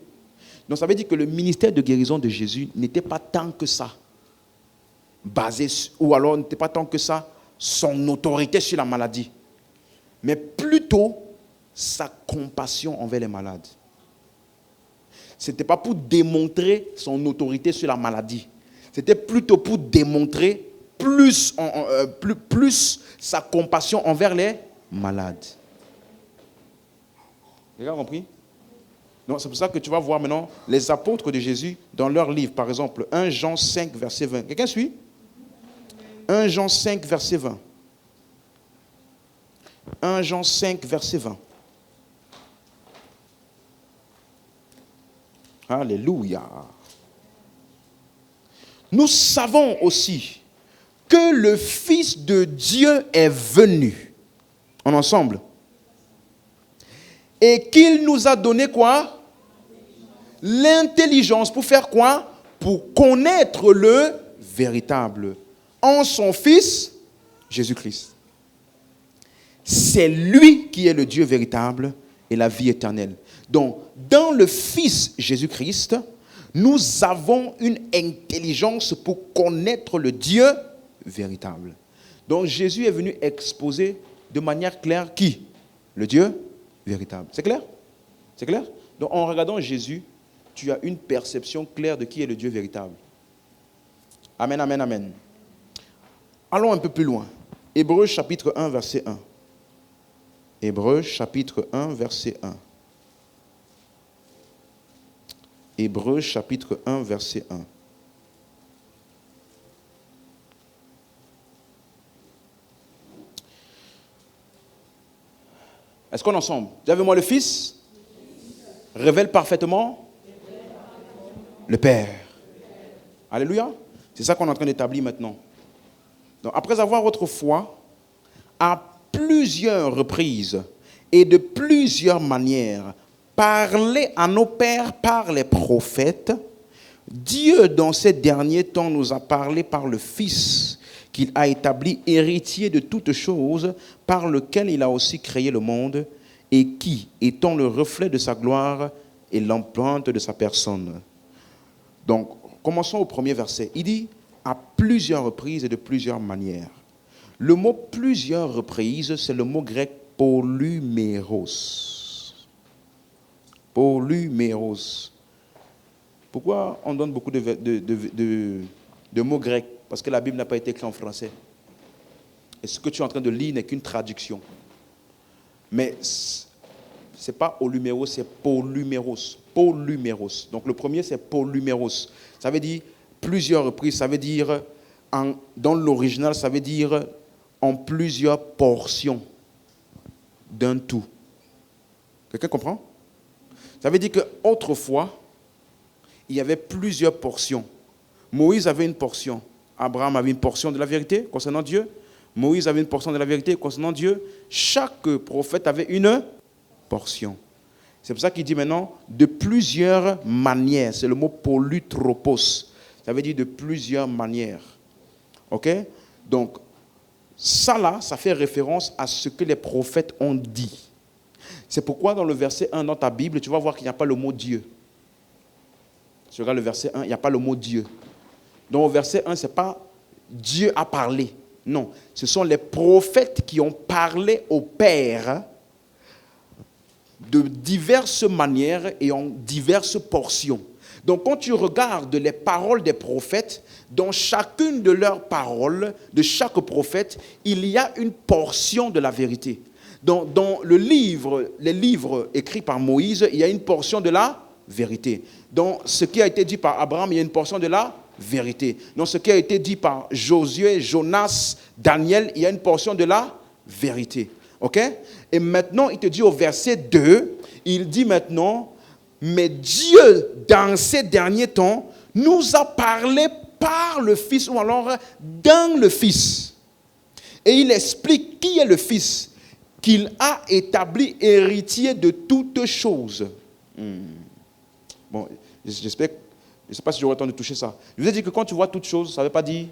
Donc ça veut dire que le ministère de guérison de Jésus n'était pas tant que ça basé, ou alors n'était pas tant que ça son autorité sur la maladie, mais plutôt sa compassion envers les malades. Ce n'était pas pour démontrer son autorité sur la maladie. C'était plutôt pour démontrer plus sa compassion envers les malades. Vous avez compris? Donc, c'est pour ça que tu vas voir maintenant les apôtres de Jésus dans leur livre. Par exemple, 1 Jean 5, verset 20. Quelqu'un suit? 1 Jean 5, verset 20. 1 Jean 5, verset 20. Alléluia. Nous savons aussi que le Fils de Dieu est venu. En ensemble. Et qu'il nous a donné quoi? L'intelligence. Pour faire quoi? Pour connaître le véritable. En son Fils, Jésus-Christ. C'est lui qui est le Dieu véritable et la vie éternelle. Donc, dans le Fils Jésus-Christ, nous avons une intelligence pour connaître le Dieu véritable. Donc, Jésus est venu exposer de manière claire qui? Le Dieu véritable. C'est clair? C'est clair? Donc, en regardant Jésus, tu as une perception claire de qui est le Dieu véritable. Amen, amen, amen. Allons un peu plus loin. Hébreux chapitre 1, verset 1. Hébreux chapitre 1, verset 1. Hébreux chapitre 1, verset 1. Est-ce qu'on est ensemble? Vous avez moi le Fils révèle parfaitement le Père. Alléluia. C'est ça qu'on est en train d'établir maintenant. Donc, après avoir autrefois, à plusieurs reprises et de plusieurs manières, parlé à nos pères par les prophètes, Dieu, dans ces derniers temps, nous a parlé par le Fils, qu'il a établi héritier de toutes choses, par lequel il a aussi créé le monde, et qui, étant le reflet de sa gloire, est l'empreinte de sa personne. Donc, commençons au premier verset. Il dit, à plusieurs reprises et de plusieurs manières. Le mot plusieurs reprises, c'est le mot grec polyméros. Polyméros. Pourquoi on donne beaucoup de mots grecs? Parce que la Bible n'a pas été écrite en français. Et ce que tu es en train de lire n'est qu'une traduction. Mais ce n'est pas polyméros, c'est polyméros. Polyméros. Donc le premier, c'est polyméros. Ça veut dire plusieurs reprises. Ça veut dire, dans l'original, ça veut dire en plusieurs portions d'un tout. Quelqu'un comprend? Ça veut dire qu'autrefois, il y avait plusieurs portions. Moïse avait une portion. Abraham avait une portion de la vérité concernant Dieu. Moïse avait une portion de la vérité concernant Dieu. Chaque prophète avait une portion. C'est pour ça qu'il dit maintenant de plusieurs manières. C'est le mot polytropos. Ça veut dire de plusieurs manières. OK? Donc, ça là, ça fait référence à ce que les prophètes ont dit. C'est pourquoi dans le verset 1 dans ta Bible, tu vas voir qu'il n'y a pas le mot Dieu. Si tu regardes le verset 1, il n'y a pas le mot Dieu. Donc au verset 1, ce n'est pas Dieu a parlé. Non, ce sont les prophètes qui ont parlé au Père de diverses manières et en diverses portions. Donc quand tu regardes les paroles des prophètes, dans chacune de leurs paroles, de chaque prophète, il y a une portion de la vérité. Dans les livres écrits par Moïse, il y a une portion de la vérité. Dans ce qui a été dit par Abraham, il y a une portion de la vérité. Dans ce qui a été dit par Josué, Jonas, Daniel, il y a une portion de la vérité. OK? Et maintenant, il te dit au verset 2, il dit maintenant, mais Dieu, dans ces derniers temps, nous a parlé par le Fils, ou alors dans le Fils. Et il explique qui est le Fils, qu'il a établi héritier de toutes choses. Bon, j'espère, je ne sais pas si j'aurai le temps de toucher ça. Je vous ai dit que quand tu vois toutes choses, ça ne veut pas dire...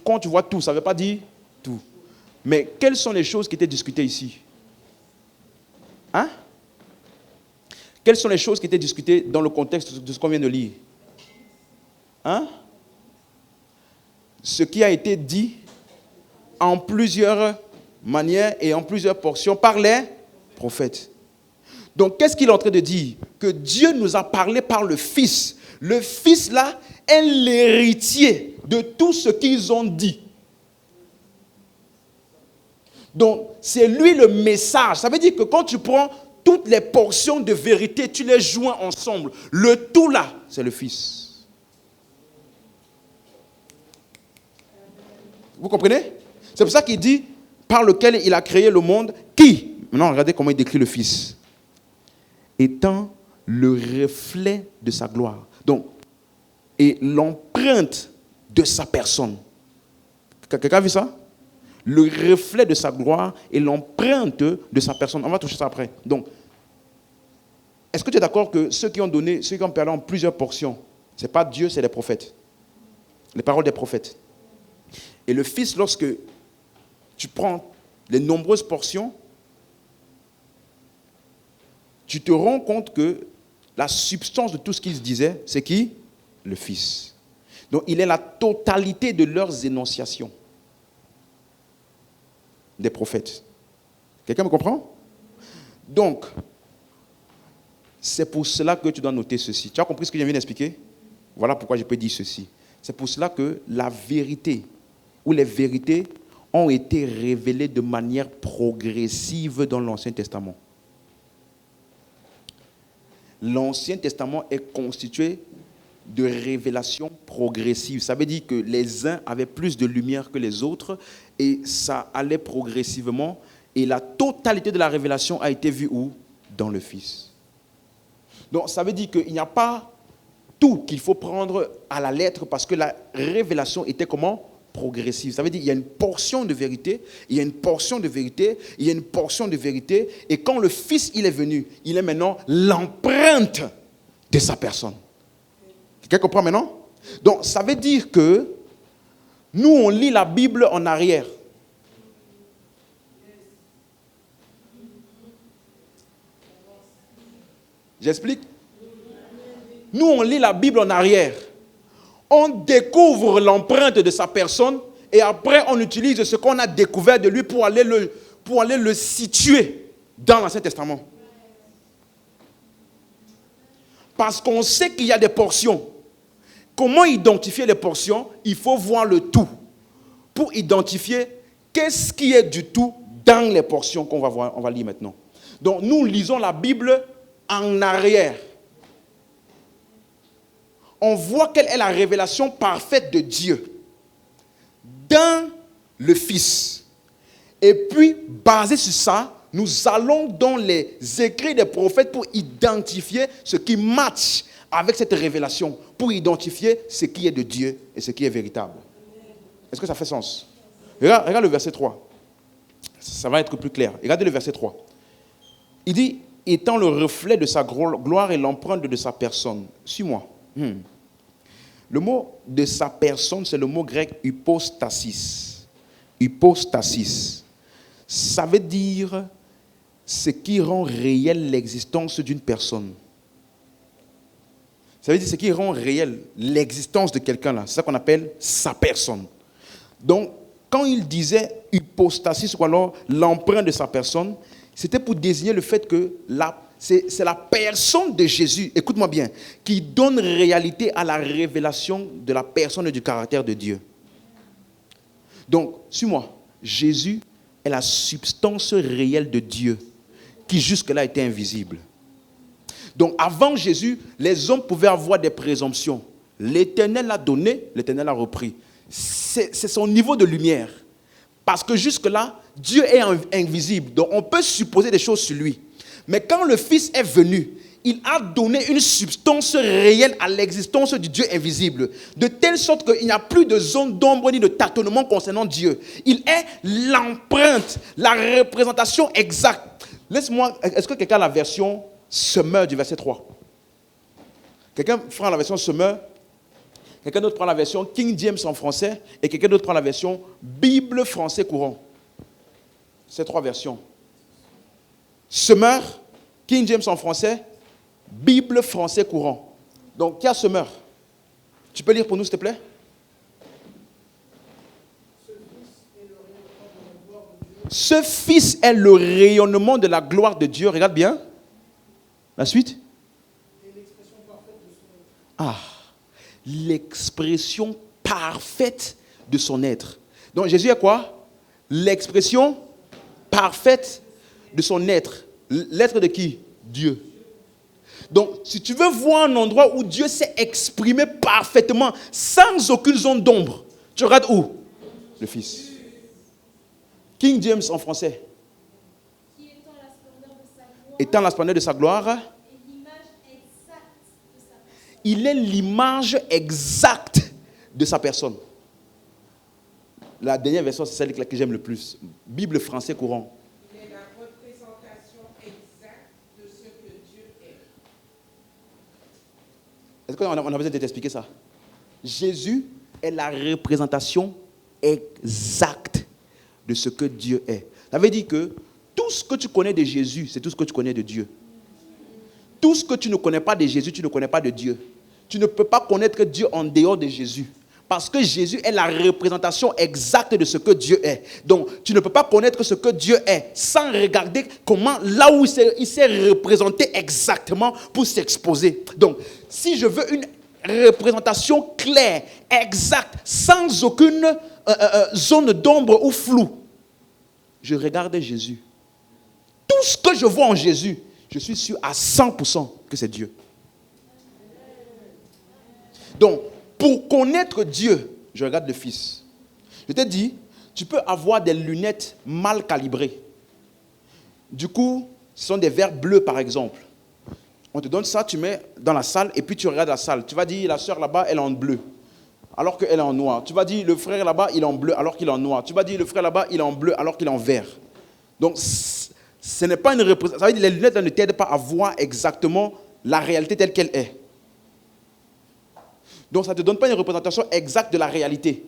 Quand tu vois tout, ça ne veut pas dire tout. Mais quelles sont les choses qui étaient discutées ici? Hein? Quelles sont les choses qui étaient discutées dans le contexte de ce qu'on vient de lire? Hein? Ce qui a été dit en plusieurs manières et en plusieurs portions par les prophètes. Donc, qu'est-ce qu'il est en train de dire? Que Dieu nous a parlé par le Fils. Le Fils, là, est l'héritier de tout ce qu'ils ont dit. Donc, c'est lui le message. Ça veut dire que quand tu prends toutes les portions de vérité, tu les joins ensemble. Le tout là, c'est le Fils. Vous comprenez? C'est pour ça qu'il dit, par lequel il a créé le monde, qui, maintenant regardez comment il décrit le Fils, étant le reflet de sa gloire. Donc, et l'empreinte de sa personne. Quelqu'un a vu ça? Le reflet de sa gloire et l'empreinte de sa personne. On va toucher ça après. Donc, est-ce que tu es d'accord que ceux qui ont parlé en plusieurs portions, ce n'est pas Dieu, c'est les prophètes. Les paroles des prophètes. Et le Fils, lorsque tu prends les nombreuses portions, tu te rends compte que la substance de tout ce qu'ils disaient, c'est qui? Le Fils. Donc, il est la totalité de leurs énonciations. Des prophètes. Quelqu'un me comprend? Donc, c'est pour cela que tu dois noter ceci. Tu as compris ce que je viens d'expliquer? Voilà pourquoi je peux dire ceci. C'est pour cela que la vérité, ou les vérités, ont été révélées de manière progressive dans l'Ancien Testament. L'Ancien Testament est constitué de révélations progressives. Ça veut dire que les uns avaient plus de lumière que les autres et ça allait progressivement. Et la totalité de la révélation a été vue où? Dans le Fils. Donc ça veut dire qu'il n'y a pas tout qu'il faut prendre à la lettre parce que la révélation était comment? Progressive. Ça veut dire qu'il y a une portion de vérité, il y a une portion de vérité, il y a une portion de vérité. Et quand le Fils il est venu, il est maintenant l'empreinte de sa personne. Quelqu'un comprend maintenant? Donc, ça veut dire que nous, on lit la Bible en arrière. J'explique? Nous, on lit la Bible en arrière. On découvre l'empreinte de sa personne et après, on utilise ce qu'on a découvert de lui pour aller le situer dans l'Ancien Testament. Parce qu'on sait qu'il y a des portions. Comment identifier les portions? Il faut voir le tout pour identifier qu'est-ce qui est du tout dans les portions qu'on va voir, on va lire maintenant. Donc nous lisons la Bible en arrière. On voit quelle est la révélation parfaite de Dieu dans le Fils. Et puis, basé sur ça, nous allons dans les écrits des prophètes pour identifier ce qui match avec cette révélation, pour identifier ce qui est de Dieu et ce qui est véritable. Est-ce que ça fait sens? Regarde le verset 3. Ça va être plus clair. Regardez le verset 3. Il dit, étant le reflet de sa gloire et l'empreinte de sa personne. Suis-moi. Le mot de sa personne, c'est le mot grec hypostasis. Hypostasis. Ça veut dire ce qui rend réelle l'existence d'une personne. Ça veut dire ce qui rend réelle l'existence de quelqu'un là. C'est ça qu'on appelle sa personne. Donc, quand il disait hypostasis ou alors l'empreinte de sa personne, c'était pour désigner le fait que c'est la personne de Jésus, écoute-moi bien, qui donne réalité à la révélation de la personne et du caractère de Dieu. Donc, suis-moi, Jésus est la substance réelle de Dieu, qui jusque-là était invisible. Donc, avant Jésus, les hommes pouvaient avoir des présomptions. L'Éternel l'a donné, l'Éternel l'a repris. C'est son niveau de lumière. Parce que jusque-là, Dieu est invisible. Donc, on peut supposer des choses sur lui. Mais quand le Fils est venu, il a donné une substance réelle à l'existence du Dieu invisible. De telle sorte qu'il n'y a plus de zone d'ombre ni de tâtonnement concernant Dieu. Il est l'empreinte, la représentation exacte. Laisse-moi, est-ce que quelqu'un a la version Semeur du verset 3? Quelqu'un prend la version Semeur, quelqu'un d'autre prend la version King James en français et quelqu'un d'autre prend la version Bible français courant. Ces trois versions. Semeur, King James en français, Bible français courant. Donc, qui a Semeur? Tu peux lire pour nous, s'il te plaît? Ce Fils est le rayonnement de la gloire de Dieu. Regarde bien. La suite? L'expression parfaite de son être. Donc Jésus est quoi? L'expression parfaite de son être. L'être de qui? Dieu. Donc, si tu veux voir un endroit où Dieu s'est exprimé parfaitement, sans aucune zone d'ombre, tu regardes où? Le Fils. King James en français. Qui étant la splendeur de sa gloire, Étant la splendeur de sa gloire, est l'image exacte de sa personne. il est l'image exacte de sa personne. La dernière version, c'est celle que j'aime le plus. Bible français courant. Il est la représentation exacte de ce que Dieu est. Est-ce qu'on a besoin de t'expliquer ça? Jésus est la représentation exacte de ce que Dieu est. Ça veut dire que tout ce que tu connais de Jésus, c'est tout ce que tu connais de Dieu. Tout ce que tu ne connais pas de Jésus, tu ne connais pas de Dieu. Tu ne peux pas connaître Dieu en dehors de Jésus. Parce que Jésus est la représentation exacte de ce que Dieu est. Donc, tu ne peux pas connaître ce que Dieu est sans regarder comment, là où il s'est représenté exactement pour s'exposer. Donc, si je veux une représentation claire, exacte, sans aucune zone d'ombre ou flou, je regarde Jésus. Tout ce que je vois en Jésus, je suis sûr à 100% que c'est Dieu. Donc, pour connaître Dieu, je regarde le Fils. Je t'ai dit, tu peux avoir des lunettes mal calibrées. Du coup, ce sont des verres bleus par exemple. On te donne ça, tu mets dans la salle et puis tu regardes la salle. Tu vas dire, la soeur là-bas, elle est en bleu, alors qu'elle est en noir. Tu vas dire, le frère là-bas, il est en bleu, alors qu'il est en noir. Tu vas dire, le frère là-bas, il est en bleu, alors qu'il est en vert. Donc, ce n'est pas une représentation. Ça veut dire que les lunettes ne t'aident pas à voir exactement la réalité telle qu'elle est. Donc, ça ne te donne pas une représentation exacte de la réalité.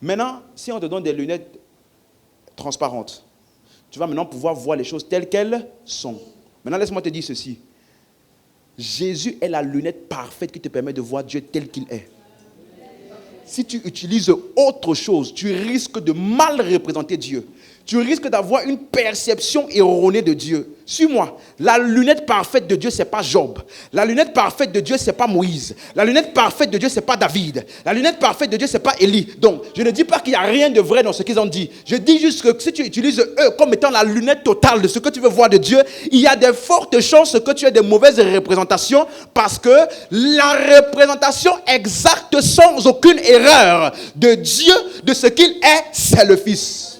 Maintenant, si on te donne des lunettes transparentes, tu vas maintenant pouvoir voir les choses telles qu'elles sont. Maintenant, laisse-moi te dire ceci. Jésus est la lunette parfaite qui te permet de voir Dieu tel qu'il est. Si tu utilises autre chose, tu risques de mal représenter Dieu. Tu risques d'avoir une perception erronée de Dieu. Suis-moi. La lunette parfaite de Dieu, ce n'est pas Job. La lunette parfaite de Dieu, ce n'est pas Moïse. La lunette parfaite de Dieu, ce n'est pas David. La lunette parfaite de Dieu, ce n'est pas Élie. Donc, je ne dis pas qu'il n'y a rien de vrai dans ce qu'ils ont dit. Je dis juste que si tu utilises eux comme étant la lunette totale de ce que tu veux voir de Dieu, il y a de fortes chances que tu aies de mauvaises représentations parce que la représentation exacte sans aucune erreur de Dieu, de ce qu'il est, c'est le Fils.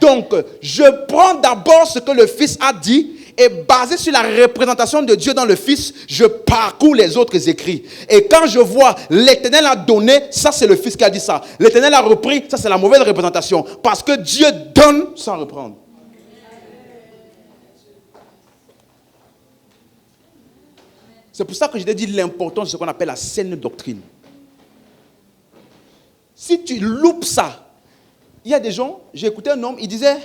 Donc, je prends d'abord ce que le Fils a dit et basé sur la représentation de Dieu dans le Fils, je parcours les autres écrits. Et quand je vois l'Éternel a donné, ça c'est le Fils qui a dit ça. L'Éternel a repris, ça c'est la mauvaise représentation. Parce que Dieu donne sans reprendre. C'est pour ça que je t'ai dit l'importance de ce qu'on appelle la saine doctrine. Si tu loupes ça, il y a des gens, j'ai écouté un homme, il disait,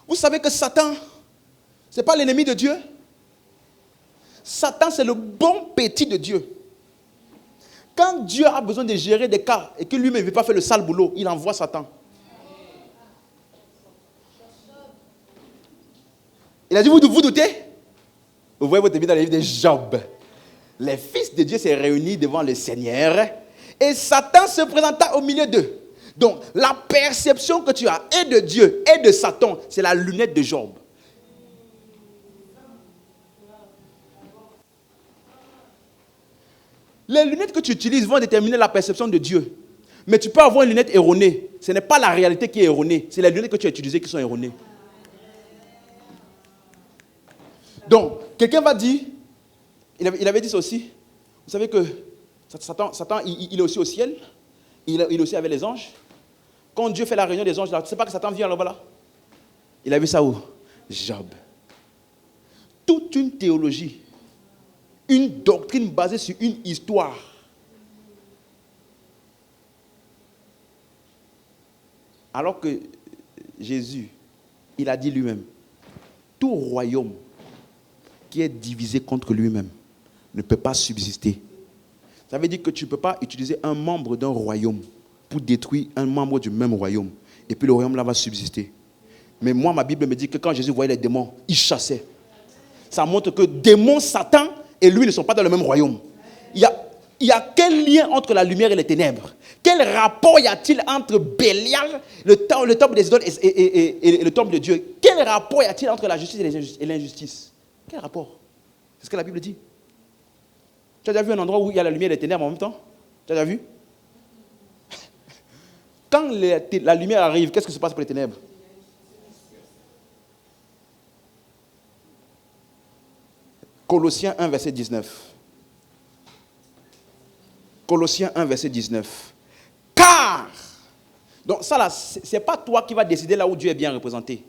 vous savez que Satan, ce n'est pas l'ennemi de Dieu. Satan, c'est le bon petit de Dieu. Quand Dieu a besoin de gérer des cas et que lui-même ne veut pas faire le sale boulot, il envoie Satan. Il a dit, vous doutez? Vous voyez votre vie dans le livre de Job. Les fils de Dieu s'est réunis devant le Seigneur et Satan se présenta au milieu d'eux. Donc, la perception que tu as et de Dieu et de Satan, c'est la lunette de Job. Les lunettes que tu utilises vont déterminer la perception de Dieu. Mais tu peux avoir une lunette erronée. Ce n'est pas la réalité qui est erronée. C'est les lunettes que tu as utilisées qui sont erronées. Donc, quelqu'un va dire, il avait dit ça aussi. Vous savez que Satan il est aussi au ciel. Il est aussi avec les anges. Quand Dieu fait la réunion des anges, là, tu ne sais pas que Satan vient là-bas là? Il a vu ça où? Job. Toute une théologie, une doctrine basée sur une histoire. Alors que Jésus, il a dit lui-même, tout royaume qui est divisé contre lui-même ne peut pas subsister. Ça veut dire que tu ne peux pas utiliser un membre d'un royaume pour détruire un membre du même royaume. Et puis le royaume là va subsister. Mais moi, ma Bible me dit que quand Jésus voyait les démons, il chassait. Ça montre que démons, Satan et lui ne sont pas dans le même royaume. Il y a quel lien entre la lumière et les ténèbres? Quel rapport y a-t-il entre Bélial, le temple des idoles, et le temple de Dieu? Quel rapport y a-t-il entre la justice et l'injustice? Quel rapport? C'est ce que la Bible dit. Tu as déjà vu un endroit où il y a la lumière et les ténèbres en même temps? Tu as déjà vu? Quand la lumière arrive, qu'est-ce qui se passe pour les ténèbres? Colossiens 1, verset 19. Colossiens 1, verset 19. Car, donc ça là, ce n'est pas toi qui vas décider là où Dieu est bien représenté.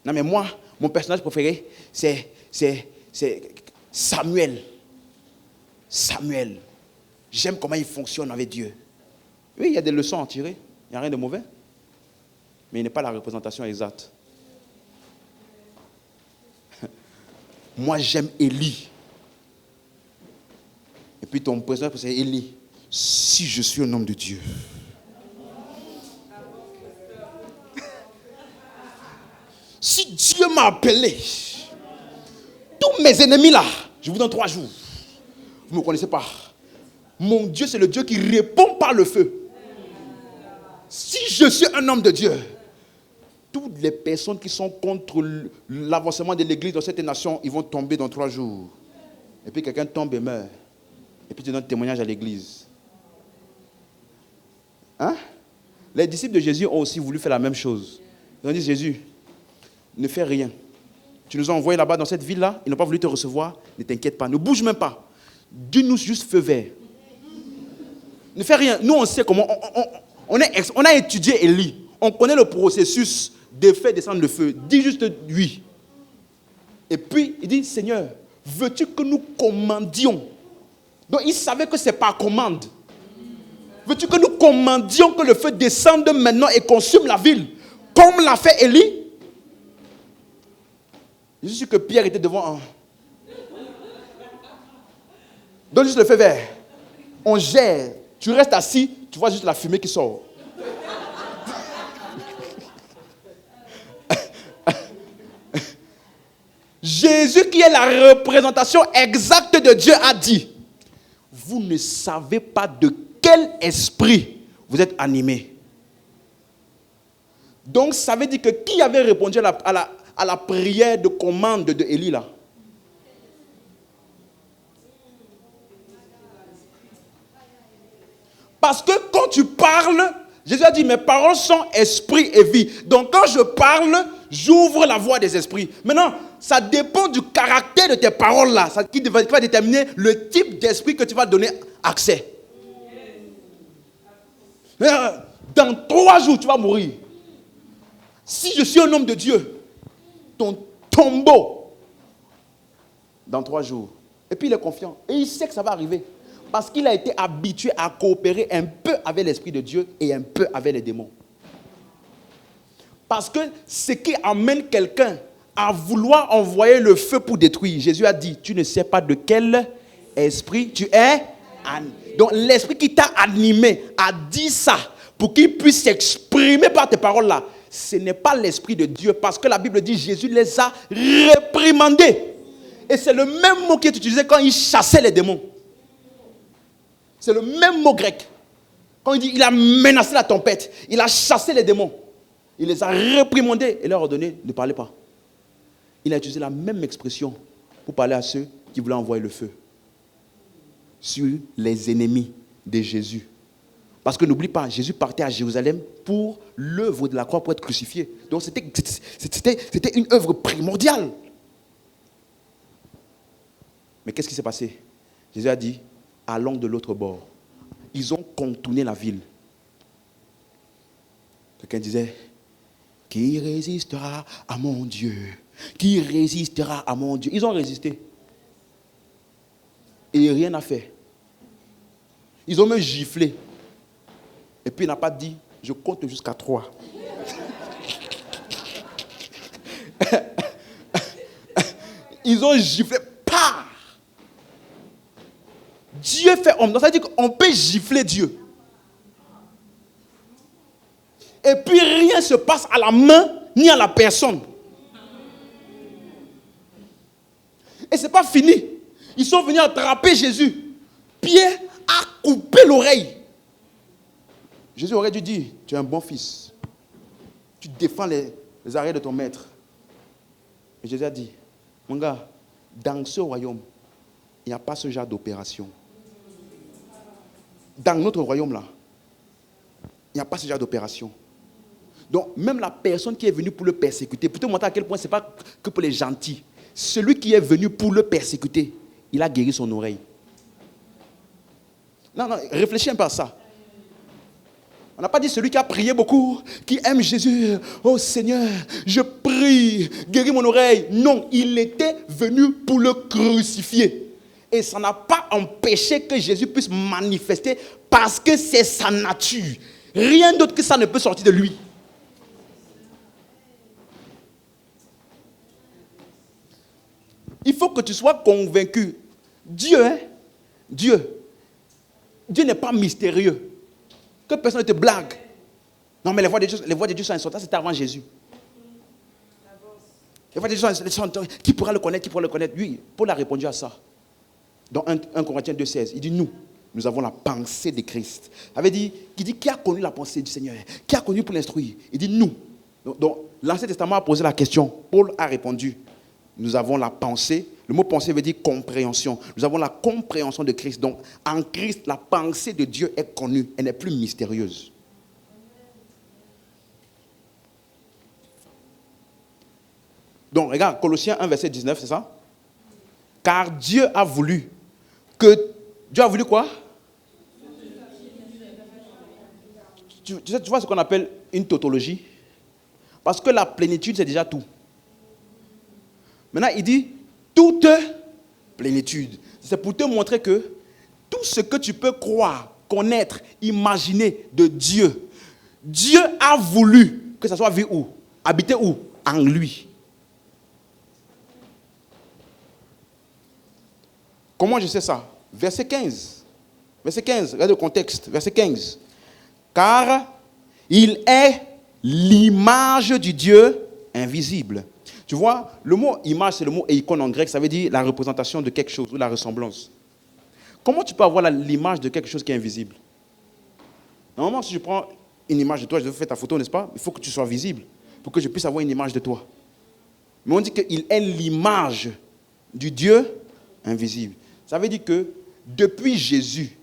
Non mais moi, mon personnage préféré, c'est Samuel. Samuel. J'aime comment il fonctionne avec Dieu. Oui, il y a des leçons à en tirer. Il n'y a rien de mauvais. Mais il n'est pas la représentation exacte. Moi, j'aime Élie. Et puis ton personnage, c'est Élie. Si je suis un homme de Dieu. Si Dieu m'a appelé, tous mes ennemis là, je vous donne 3 jours. Vous ne me connaissez pas. Mon Dieu, c'est le Dieu qui répond par le feu. Si je suis un homme de Dieu, toutes les personnes qui sont contre l'avancement de l'église dans cette nation, ils vont tomber dans 3 jours. Et puis quelqu'un tombe et meurt. Et puis tu donnes témoignage à l'église. Hein? Les disciples de Jésus ont aussi voulu faire la même chose. Ils ont dit, Jésus, ne fais rien. Tu nous as envoyés là-bas dans cette ville-là, ils n'ont pas voulu te recevoir. Ne t'inquiète pas, ne bouge même pas. Dis-nous juste feu vert. Ne fais rien. Nous, on sait comment. On a étudié Élie. On connaît le processus de faire descendre le feu. Dis juste oui. Et puis, il dit, Seigneur, veux-tu que nous commandions? Donc, il savait que ce n'est pas commande. Veux-tu que nous commandions que le feu descende maintenant et consume la ville, comme l'a fait Élie? Je suis sûr que Pierre était devant un. Donne juste le feu vert. On gère. Tu restes assis, tu vois juste la fumée qui sort. Jésus, qui est la représentation exacte de Dieu, a dit, vous ne savez pas de quel esprit vous êtes animés. Donc, ça veut dire que qui avait répondu à la prière de commande de Élie là? Parce que quand tu parles, Jésus a dit, mes paroles sont esprit et vie. Donc quand je parle, j'ouvre la voie des esprits. Maintenant, ça dépend du caractère de tes paroles là, qui va déterminer le type d'esprit que tu vas donner accès. Dans 3 jours, tu vas mourir. Si je suis un homme de Dieu, ton tombeau, dans 3 jours. Et puis il est confiant. Et il sait que ça va arriver. Parce qu'il a été habitué à coopérer un peu avec l'Esprit de Dieu et un peu avec les démons. Parce que ce qui amène quelqu'un à vouloir envoyer le feu pour détruire, Jésus a dit, tu ne sais pas de quel esprit tu es. Donc l'esprit qui t'a animé a dit ça pour qu'il puisse s'exprimer par tes paroles là. Ce n'est pas l'Esprit de Dieu parce que la Bible dit Jésus les a réprimandés. Et c'est le même mot qui est utilisé quand il chassait les démons. C'est le même mot grec. Quand il dit il a menacé la tempête, il a chassé les démons. Il les a réprimandés et leur a ordonné ne parlez pas. Il a utilisé la même expression pour parler à ceux qui voulaient envoyer le feu sur les ennemis de Jésus. Parce que n'oublie pas, Jésus partait à Jérusalem pour l'œuvre de la croix, pour être crucifié. Donc c'était une œuvre primordiale. Mais qu'est-ce qui s'est passé? Jésus a dit, allons de l'autre bord. Ils ont contourné la ville. Quelqu'un disait, qui résistera à mon Dieu? Qui résistera à mon Dieu? Ils ont résisté. Et rien n'a fait. Ils ont même giflé. Et puis il n'a pas dit, je compte jusqu'à 3. Ils ont giflé. Pah! Dieu fait homme. Donc ça veut dire qu'on peut gifler Dieu. Et puis rien ne se passe à la main ni à la personne. Et ce n'est pas fini. Ils sont venus attraper Jésus. Pierre a coupé l'oreille. Jésus aurait dû dire, tu es un bon fils. Tu défends les arrêts de ton maître. Mais Jésus a dit, mon gars, dans ce royaume, il n'y a pas ce genre d'opération. Dans notre royaume là, il n'y a pas ce genre d'opération. Donc, même la personne qui est venue pour le persécuter, pour te montrer à quel point ce n'est pas que pour les gentils, celui qui est venu pour le persécuter, il a guéri son oreille. Non, réfléchis un peu à ça. On n'a pas dit celui qui a prié beaucoup, qui aime Jésus. Oh Seigneur, je prie, guéris mon oreille. Non, il était venu pour le crucifier. Et ça n'a pas empêché que Jésus puisse manifester parce que c'est sa nature. Rien d'autre que ça ne peut sortir de lui. Il faut que tu sois convaincu. Dieu n'est pas mystérieux. Que personne ne te blague. Non, mais les voix de Dieu sont instantanées, c'était avant Jésus. Les voix de Dieu sont instantanées. Qui pourra le connaître? Lui, Paul a répondu à ça. Dans 1 Corinthiens 2,16, il dit nous avons la pensée de Christ. Ça veut dire, qui a connu la pensée du Seigneur? Qui a connu pour l'instruire? Il dit nous. Donc l'Ancien Testament a posé la question. Paul a répondu. Nous avons la pensée. Le mot pensée veut dire compréhension. Nous avons la compréhension de Christ. Donc, en Christ, la pensée de Dieu est connue. Elle n'est plus mystérieuse. Donc, regarde, Colossiens 1, verset 19, c'est ça? Car Dieu a voulu que... Dieu a voulu quoi? Tu vois ce qu'on appelle une tautologie? Parce que la plénitude, c'est déjà tout. Maintenant, il dit toute plénitude. C'est pour te montrer que tout ce que tu peux croire, connaître, imaginer de Dieu, Dieu a voulu que ça soit vu où? Habiter où? En lui. Comment je sais ça? Verset 15. Verset 15, regarde le contexte. Verset 15. Car il est l'image du Dieu invisible. Tu vois, le mot image, c'est le mot eikon en grec, ça veut dire la représentation de quelque chose ou la ressemblance. Comment tu peux avoir l'image de quelque chose qui est invisible? Normalement, si je prends une image de toi, je veux faire ta photo, n'est-ce pas? Il faut que tu sois visible pour que je puisse avoir une image de toi. Mais on dit qu'il est l'image du Dieu invisible. Ça veut dire que depuis Jésus,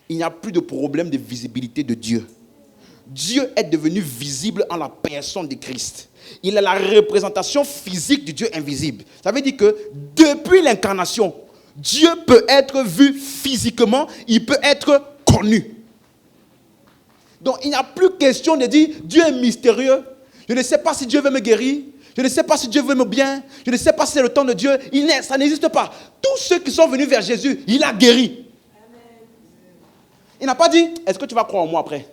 il n'y a plus de problème de visibilité de Dieu. Dieu est devenu visible en la personne de Christ. Il est la représentation physique du Dieu invisible. Ça veut dire que depuis l'incarnation, Dieu peut être vu physiquement, il peut être connu. Donc il n'y a plus question de dire Dieu est mystérieux. Je ne sais pas si Dieu veut me guérir. Je ne sais pas si Dieu veut me bien. Je ne sais pas si c'est le temps de Dieu. Ça n'existe pas. Tous ceux qui sont venus vers Jésus, il a guéri. Il n'a pas dit, est-ce que tu vas croire en moi après?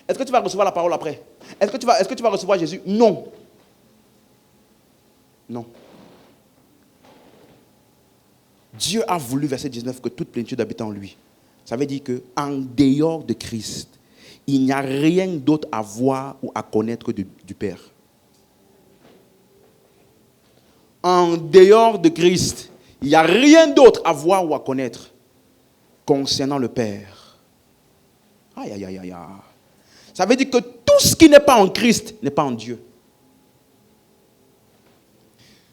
Est-ce que tu vas recevoir la parole après? Est-ce que tu vas recevoir Jésus? Non. Non. Dieu a voulu, verset 19, que toute plénitude habite en lui. Ça veut dire qu'en dehors de Christ, il n'y a rien d'autre à voir ou à connaître du Père. En dehors de Christ, il n'y a rien d'autre à voir ou à connaître concernant le Père. Aïe, aïe, aïe, aïe. Ça veut dire que tout ce qui n'est pas en Christ n'est pas en Dieu.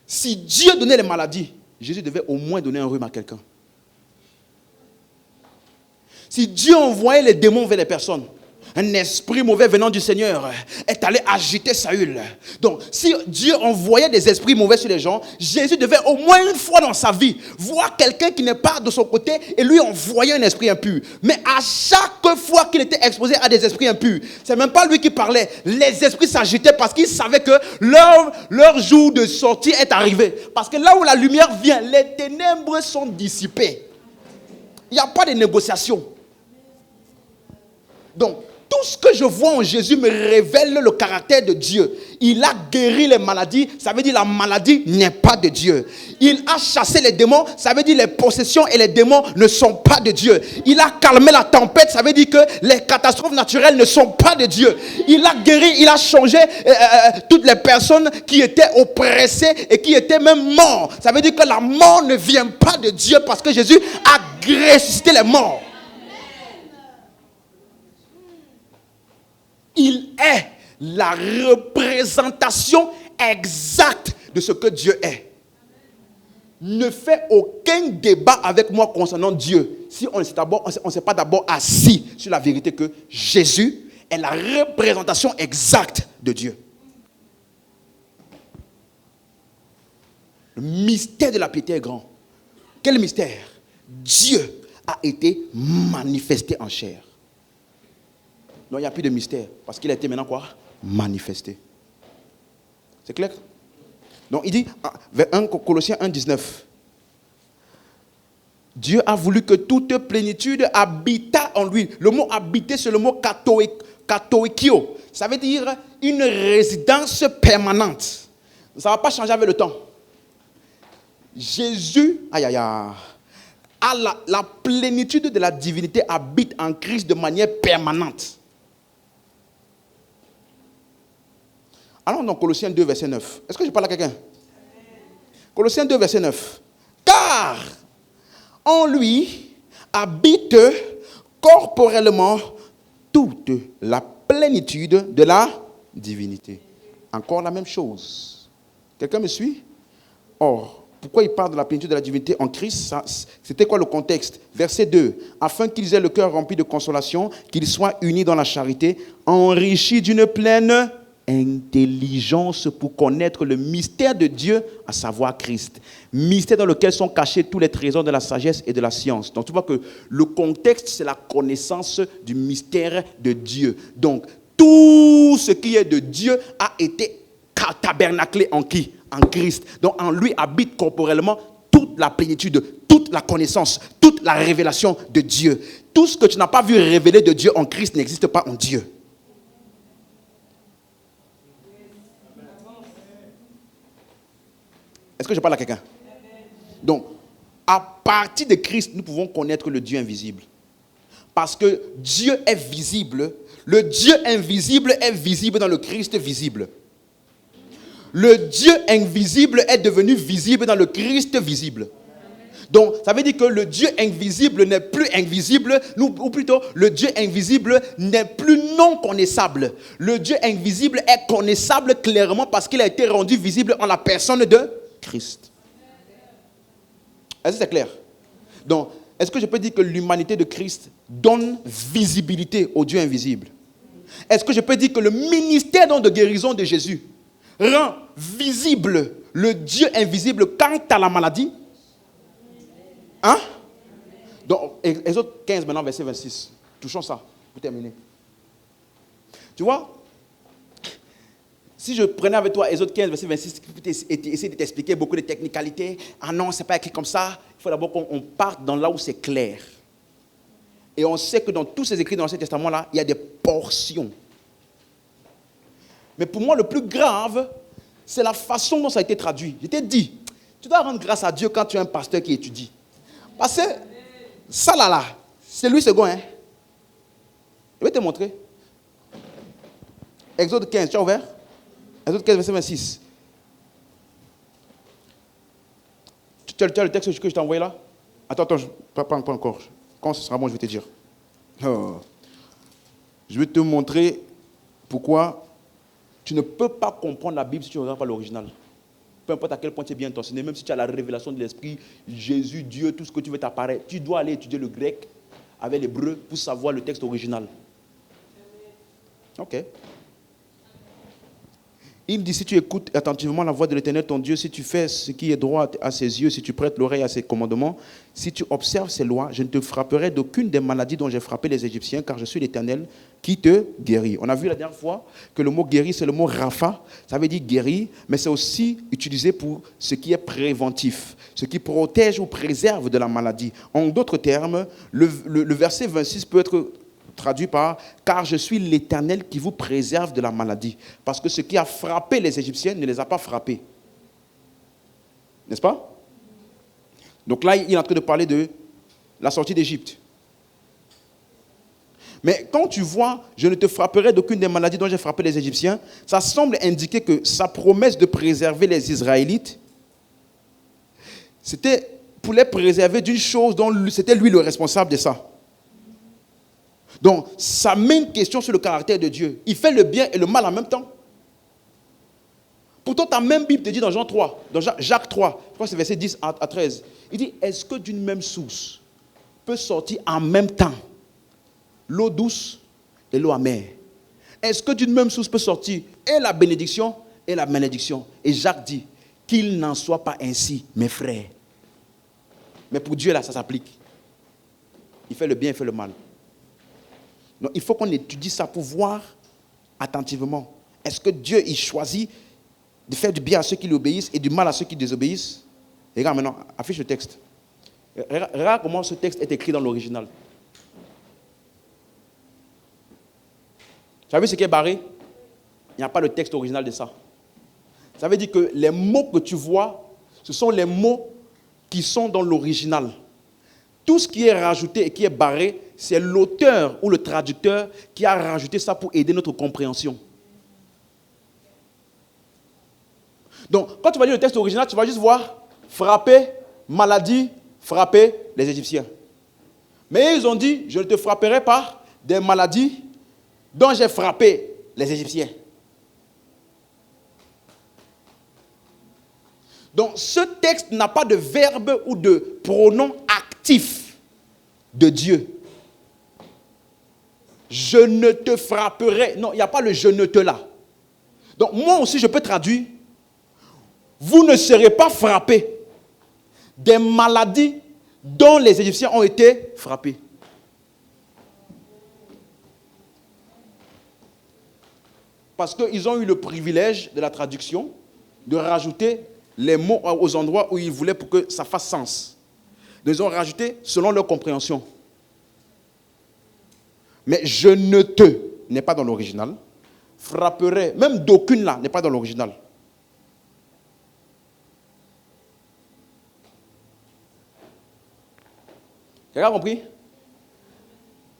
Si Dieu donnait les maladies, Jésus devait au moins donner un rhume à quelqu'un. Si Dieu envoyait les démons vers les personnes, un esprit mauvais venant du Seigneur est allé agiter Saül. Donc, si Dieu envoyait des esprits mauvais sur les gens, Jésus devait au moins une fois dans sa vie voir quelqu'un qui n'est pas de son côté et lui envoyer un esprit impur. Mais à chaque fois qu'il était exposé à des esprits impurs, c'est même pas lui qui parlait. Les esprits s'agitaient parce qu'ils savaient que leur jour de sortie est arrivé. Parce que là où la lumière vient, les ténèbres sont dissipées. Il n'y a pas de négociation. Donc, Tout ce que je vois en Jésus me révèle le caractère de Dieu. Il a guéri les maladies, ça veut dire la maladie n'est pas de Dieu. Il a chassé les démons, ça veut dire les possessions et les démons ne sont pas de Dieu. Il a calmé la tempête, ça veut dire que les catastrophes naturelles ne sont pas de Dieu. Il a guéri, il a changé toutes les personnes qui étaient oppressées et qui étaient même morts. Ça veut dire que la mort ne vient pas de Dieu parce que Jésus a ressuscité les morts. Il est la représentation exacte de ce que Dieu est. Ne fais aucun débat avec moi concernant Dieu si on ne s'est pas d'abord assis sur la vérité que Jésus est la représentation exacte de Dieu. Le mystère de la piété est grand. Quel mystère? Dieu a été manifesté en chair. Non, il n'y a plus de mystère. Parce qu'il a été maintenant quoi? Manifesté. C'est clair? Donc il dit, Colossiens 1, 19. Dieu a voulu que toute plénitude habita en lui. Le mot habiter, c'est le mot katoikio. Ça veut dire une résidence permanente. Ça ne va pas changer avec le temps. Jésus, a la plénitude de la divinité habite en Christ de manière permanente. Allons dans Colossiens 2, verset 9. Est-ce que je parle à quelqu'un? Colossiens 2, verset 9. Car en lui habite corporellement toute la plénitude de la divinité. Encore la même chose. Quelqu'un me suit? Or, pourquoi il parle de la plénitude de la divinité en Christ? C'était quoi le contexte? Verset 2. Afin qu'ils aient le cœur rempli de consolation, qu'ils soient unis dans la charité, enrichis d'une pleine intelligence pour connaître le mystère de Dieu, à savoir Christ. Mystère dans lequel sont cachés tous les trésors de la sagesse et de la science. Donc tu vois que le contexte, c'est la connaissance du mystère de Dieu. Donc tout ce qui est de Dieu a été tabernaclé en qui? En Christ. Donc en lui habite corporellement toute la plénitude, toute la connaissance, toute la révélation de Dieu. Tout ce que tu n'as pas vu révéler de Dieu en Christ n'existe pas en Dieu. Est-ce que je parle à quelqu'un? Donc, à partir de Christ, nous pouvons connaître le Dieu invisible. Parce que Dieu est visible. Le Dieu invisible est visible dans le Christ visible. Le Dieu invisible est devenu visible dans le Christ visible. Donc, ça veut dire que le Dieu invisible n'est plus invisible, ou plutôt, le Dieu invisible n'est plus non connaissable. Le Dieu invisible est connaissable clairement parce qu'il a été rendu visible en la personne de Christ. Est-ce que c'est clair? Donc, est-ce que je peux dire que l'humanité de Christ donne visibilité au Dieu invisible? Est-ce que je peux dire que le ministère de guérison de Jésus rend visible le Dieu invisible quant à la maladie? Hein? Donc, Exode 15 maintenant, verset 26. Touchons ça, pour terminer. Tu vois? Si je prenais avec toi Exode 15, verset 26, essayer de t'expliquer beaucoup de technicalités. Ah non, ce n'est pas écrit comme ça. Il faut d'abord qu'on parte dans là où c'est clair. Et on sait que dans tous ces écrits dans l'Ancien Testament-là, il y a des portions. Mais pour moi, le plus grave, c'est la façon dont ça a été traduit. Je t'ai dit, tu dois rendre grâce à Dieu quand tu es un pasteur qui étudie. Parce que ça là, c'est lui second. Hein? Je vais te montrer. Exode 15, tu as ouvert? Exode 15, verset 26. Tu as le texte que je t'ai envoyé là? Attends, pas encore. Quand ce sera bon, je vais te dire. Oh. Je vais te montrer pourquoi tu ne peux pas comprendre la Bible si tu ne regardes pas l'original. Peu importe à quel point tu es bien intentionné, même si tu as la révélation de l'Esprit, Jésus, Dieu, tout ce que tu veux t'apparaître, tu dois aller étudier le grec avec l'hébreu pour savoir le texte original. Ok. Il dit, si tu écoutes attentivement la voix de l'Éternel, ton Dieu, si tu fais ce qui est droit à ses yeux, si tu prêtes l'oreille à ses commandements, si tu observes ses lois, je ne te frapperai d'aucune des maladies dont j'ai frappé les Égyptiens, car je suis l'Éternel qui te guérit. On a vu la dernière fois que le mot guéri, c'est le mot Rapha, ça veut dire guéri, mais c'est aussi utilisé pour ce qui est préventif, ce qui protège ou préserve de la maladie. En d'autres termes, le verset 26 peut être traduit par « Car je suis l'Éternel qui vous préserve de la maladie. » Parce que ce qui a frappé les Égyptiens ne les a pas frappés. N'est-ce pas? Donc là, il est en train de parler de la sortie d'Égypte. Mais quand tu vois « Je ne te frapperai d'aucune des maladies dont j'ai frappé les Égyptiens », ça semble indiquer que sa promesse de préserver les Israélites, c'était pour les préserver d'une chose dont c'était lui le responsable de ça. Donc, ça met une question sur le caractère de Dieu. Il fait le bien et le mal en même temps. Pourtant, ta même Bible te dit dans Jean 3, dans Jacques 3, je crois que c'est verset 10 à 13, il dit, est-ce que d'une même source peut sortir en même temps l'eau douce et l'eau amère? Est-ce que d'une même source peut sortir et la bénédiction et la malédiction? Et Jacques dit, qu'il n'en soit pas ainsi, mes frères. Mais pour Dieu, là, ça s'applique. Il fait le bien, il fait le mal. Donc, il faut qu'on étudie ça pour voir attentivement. Est-ce que Dieu, il choisit de faire du bien à ceux qui lui obéissent et du mal à ceux qui désobéissent? Regarde maintenant, affiche le texte. Regarde comment ce texte est écrit dans l'original. Tu as vu ce qui est barré? Il n'y a pas le texte original de ça. Ça veut dire que les mots que tu vois, ce sont les mots qui sont dans l'original. Tout ce qui est rajouté et qui est barré, c'est l'auteur ou le traducteur qui a rajouté ça pour aider notre compréhension. Donc, quand tu vas lire le texte original, tu vas juste voir frapper, maladie, frapper les Égyptiens. Mais ils ont dit, je ne te frapperai pas des maladies dont j'ai frappé les Égyptiens. Donc, ce texte n'a pas de verbe ou de pronom actif de Dieu. Je ne te frapperai. Non, il n'y a pas le je ne te là. Donc, moi aussi, je peux traduire. Vous ne serez pas frappés des maladies dont les Égyptiens ont été frappés. Parce qu'ils ont eu le privilège de la traduction, de rajouter les mots aux endroits où ils voulaient pour que ça fasse sens. Donc, ils ont rajouté selon leur compréhension. Mais je ne te n'est pas dans l'original. Frapperai, même d'aucune là n'est pas dans l'original. Quelqu'un a compris?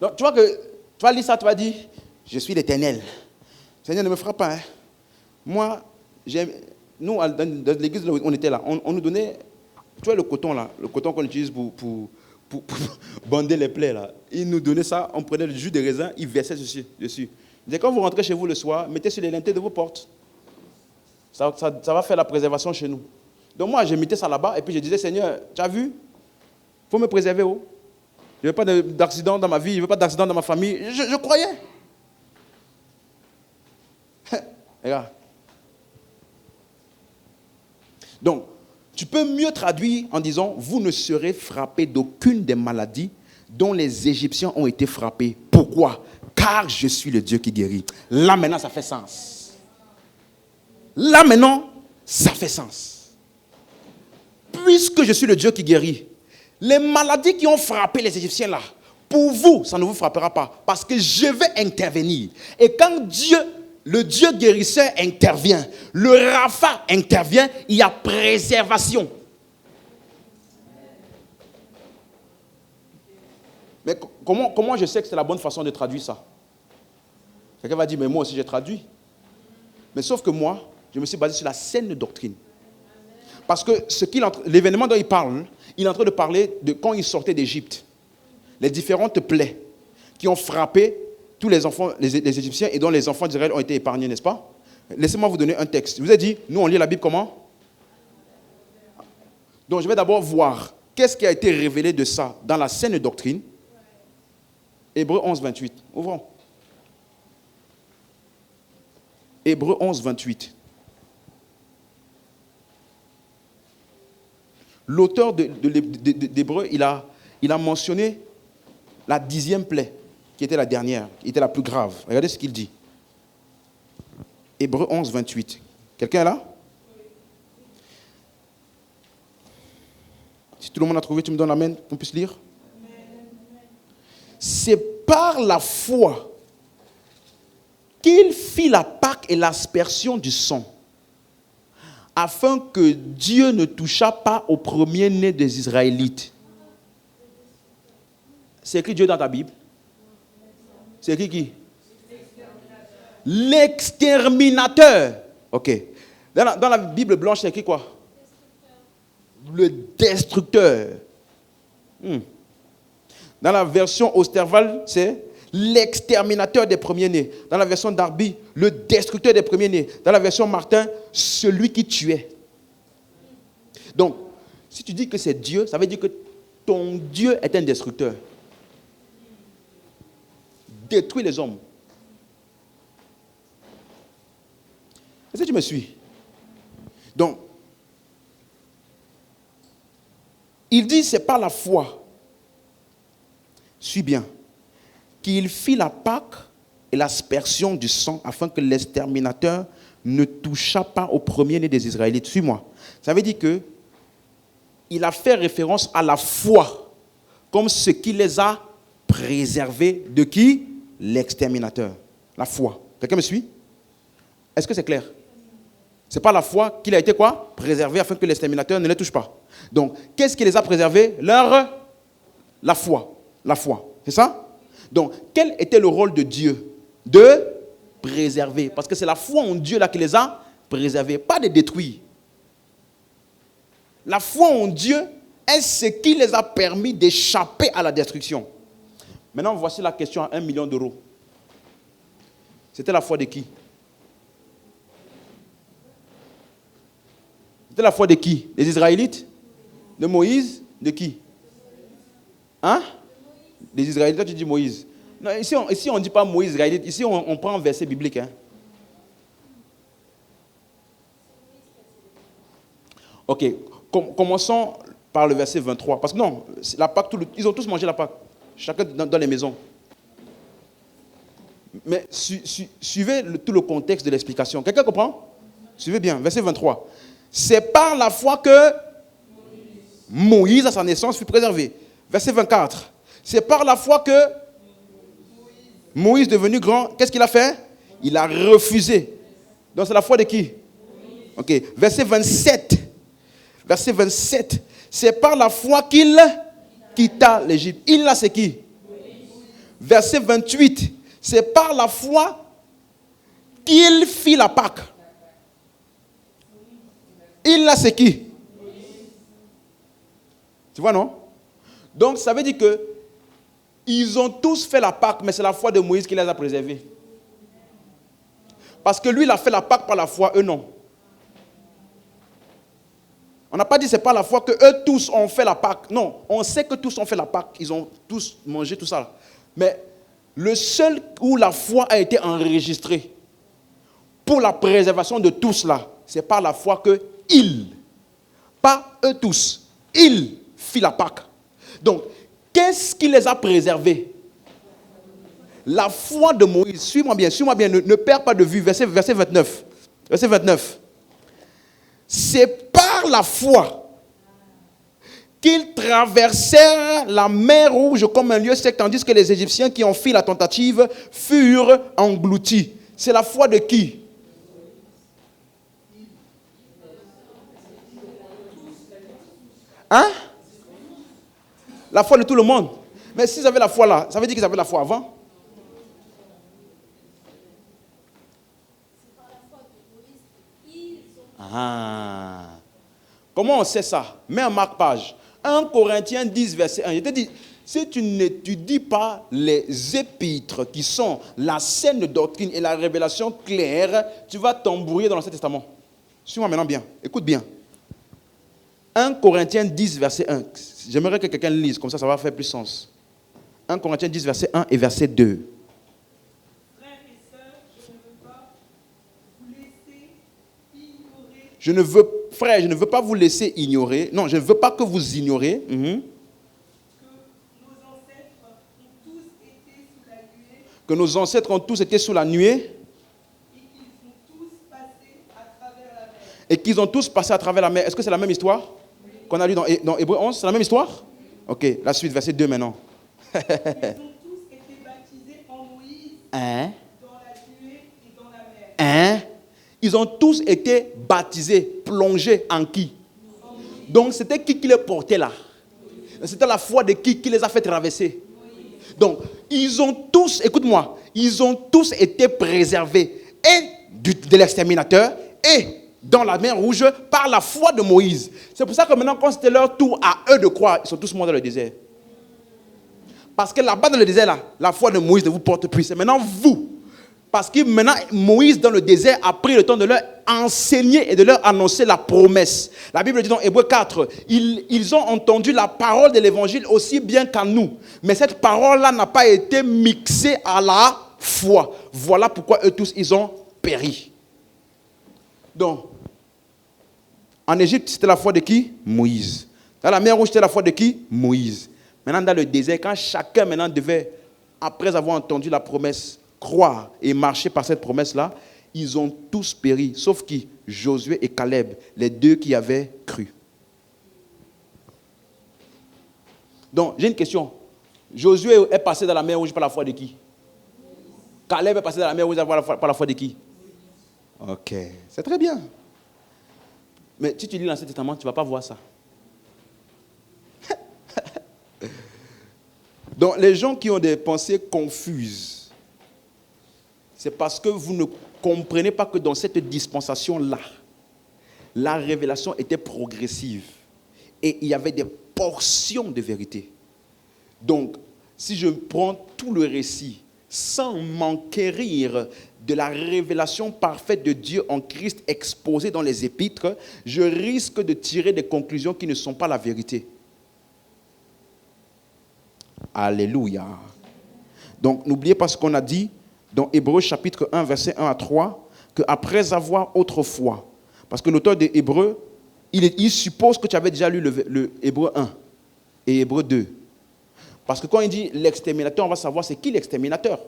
Donc, tu vois que tu vas lire ça, tu vas dire, je suis l'Éternel. Seigneur, ne me frappe pas. Hein. Moi, nous, dans l'église où on était là, on nous donnait, tu vois le coton là, le coton qu'on utilise pour bander les plaies là. Ils nous donnaient ça, on prenait le jus de raisin, ils versaient dessus. Ils disaient, quand vous rentrez chez vous le soir, mettez sur les linteaux de vos portes. Ça va faire la préservation chez nous. Donc moi, je mettais ça là-bas et puis je disais, Seigneur, tu as vu? Il faut me préserver. Oh. Je ne veux pas d'accident dans ma vie, je ne veux pas d'accident dans ma famille. Je croyais. Regarde. Donc, tu peux mieux traduire en disant, vous ne serez frappés d'aucune des maladies dont les Égyptiens ont été frappés. Pourquoi? Car je suis le Dieu qui guérit. Là maintenant, ça fait sens. Là maintenant, ça fait sens. Puisque je suis le Dieu qui guérit, les maladies qui ont frappé les Égyptiens là, pour vous, ça ne vous frappera pas. Parce que je vais intervenir. Et quand Dieu, le Dieu guérisseur intervient, le Rapha intervient, il y a préservation. Mais comment je sais que c'est la bonne façon de traduire ça? Quelqu'un va dire, mais moi aussi j'ai traduit. Mais sauf que moi, je me suis basé sur la saine doctrine. Parce que l'événement dont il parle, il est en train de parler de quand il sortait d'Égypte. Les différentes plaies qui ont frappé tous les enfants, les Égyptiens, et dont les enfants d'Israël ont été épargnés, n'est-ce pas? Laissez-moi vous donner un texte. Je vous ai dit, nous on lit la Bible comment? Donc je vais d'abord voir qu'est-ce qui a été révélé de ça dans la saine doctrine. Hébreux 11, 28. Ouvrons. Hébreux 11, 28. L'auteur d'Hébreux, il a mentionné la 10e plaie, qui était la dernière, qui était la plus grave. Regardez ce qu'il dit. Hébreux 11, 28. Quelqu'un est là? Si tout le monde a trouvé, tu me donnes l'amen, qu'on puisse lire. C'est par la foi qu'il fit la Pâque et l'aspersion du sang, afin que Dieu ne touchât pas au premier-né des Israélites. C'est écrit Dieu dans ta Bible? C'est écrit qui? L'exterminateur. Ok. Dans la Bible blanche, c'est écrit quoi? Le destructeur. Dans la version Osterval, c'est l'exterminateur des premiers-nés. Dans la version Darby, le destructeur des premiers-nés. Dans la version Martin, celui qui tuait. Donc, si tu dis que c'est Dieu, ça veut dire que ton Dieu est un destructeur. Détruit les hommes. Est-ce que tu me suis? Donc, il dit, c'est par la foi, suis bien, qu'il fit la Pâque et l'aspersion du sang afin que l'exterminateur ne touchât pas au premier-né des Israélites. Suis-moi. Ça veut dire que il a fait référence à la foi comme ce qui les a préservés de qui? L'exterminateur. La foi. Quelqu'un me suit? Est-ce que c'est clair? C'est pas la foi qu'il a été quoi? Préservé afin que l'exterminateur ne les touche pas. Donc, qu'est-ce qui les a préservés? La foi. La foi. C'est ça? Donc, quel était le rôle de Dieu? De préserver. Parce que c'est la foi en Dieu là qui les a préservés, pas de détruire. La foi en Dieu est ce qui les a permis d'échapper à la destruction. Maintenant, voici la question à 1 million d'euros. C'était la foi de qui? C'était la foi de qui? Des Israélites? De Moïse? De qui? Hein? Des Israélites, toi tu dis Moïse. Non, ici on ne dit pas Moïse, Israélite. Ici on prend un verset biblique. Hein? Ok, commençons par le verset 23. Parce que non, la Pâque, ils ont tous mangé la Pâque. Chacun dans les maisons. Mais suivez tout le contexte de l'explication. Quelqu'un comprend? Suivez bien, verset 23. C'est par la foi que Moïse, à sa naissance, fut préservé. Verset 24. C'est par la foi que Moïse, devenu grand, qu'est-ce qu'il a fait? Il a refusé. Donc c'est la foi de qui? Ok. Verset 27. Verset 27. C'est par la foi qu'il quitta l'Égypte. Il là, c'est qui? Verset 28. C'est par la foi qu'il fit la Pâque. Il là, c'est qui? Tu vois, non? Donc, ça veut dire que ils ont tous fait la Pâque, mais c'est la foi de Moïse qui les a préservés. Parce que lui, il a fait la Pâque par la foi, eux non. On n'a pas dit que c'est pas la foi que eux tous ont fait la Pâque. Non, on sait que tous ont fait la Pâque. Ils ont tous mangé tout ça. Mais le seul où la foi a été enregistrée pour la préservation de tous là, c'est par la foi que il, pas eux tous, il fit la Pâque. Donc, qu'est-ce qui les a préservés? La foi de Moïse. Suis-moi bien, ne perds pas de vue. Verset 29. Verset 29. C'est par la foi qu'ils traversèrent la mer Rouge comme un lieu sec, tandis que les Égyptiens qui ont fait la tentative furent engloutis. C'est la foi de qui? Hein? La foi de tout le monde. Mais s'ils avaient la foi là, ça veut dire qu'ils avaient la foi avant? Ah. Comment on sait ça? Mets un marque-page. 1 Corinthiens 10, verset 1. Je te dis, si tu n'étudies pas les épîtres qui sont la saine doctrine et la révélation claire, tu vas t'embrouiller dans l'Ancien Testament. Suis-moi maintenant bien. Écoute bien. 1 Corinthiens 10, verset 1. J'aimerais que quelqu'un lise, comme ça va faire plus sens. 1 Corinthiens 10, verset 1 et verset 2. Frères et sœurs, je ne veux pas vous laisser ignorer Frère, je ne veux pas vous laisser ignorer. Non, je ne veux pas que vous ignorez. que nos ancêtres ont tous été sous la nuée Et qu'ils ont tous passé à travers la mer. Est-ce que c'est la même histoire qu'on a lu dans Hébreux 11? C'est la même histoire? Ok, la suite, verset 2 maintenant. Ils ont tous été baptisés Hein? dans la nuée et dans la mer. Hein? Ils ont tous été baptisés, plongés en qui? Donc c'était qui les portait là? C'était la foi de qui les a fait traverser? Donc ils ont tous, écoute-moi, ils ont tous été préservés et de l'exterminateur et dans la mer Rouge par la foi de Moïse. C'est pour ça que maintenant quand c'était leur tour à eux de croire, ils sont tous morts dans le désert. Parce que là-bas dans le désert, là, la foi de Moïse ne vous porte plus. C'est maintenant vous. Parce que maintenant, Moïse dans le désert a pris le temps de leur enseigner et de leur annoncer la promesse. La Bible dit dans Hébreux 4, ils ont entendu la parole de l'évangile aussi bien qu'à nous. Mais cette parole-là n'a pas été mixée à la foi. Voilà pourquoi eux tous, ils ont péri. Donc, en Égypte, c'était la foi de qui? Moïse. Dans la mer Rouge, c'était la foi de qui? Moïse. Maintenant, dans le désert, quand chacun maintenant devait, après avoir entendu la promesse, croire et marcher par cette promesse-là, ils ont tous péri, sauf qui? Josué et Caleb, les deux qui avaient cru. Donc, j'ai une question. Josué est passé dans la mer Rouge par la foi de qui? Caleb est passé dans la mer Rouge par la foi de qui? Ok, c'est très bien. Mais si tu lis l'Ancien Testament, tu ne vas pas voir ça. Donc, les gens qui ont des pensées confuses, c'est parce que vous ne comprenez pas que dans cette dispensation-là, la révélation était progressive et il y avait des portions de vérité. Donc, si je prends tout le récit sans m'enquérir de la révélation parfaite de Dieu en Christ exposée dans les épîtres, je risque de tirer des conclusions qui ne sont pas la vérité. Alléluia. Donc, n'oubliez pas ce qu'on a dit dans Hébreux chapitre 1, verset 1 à 3, qu'après avoir autrefois, parce que l'auteur des Hébreux, il suppose que tu avais déjà lu le Hébreux 1 et Hébreux 2. Parce que quand il dit l'exterminateur, on va savoir c'est qui l'exterminateur.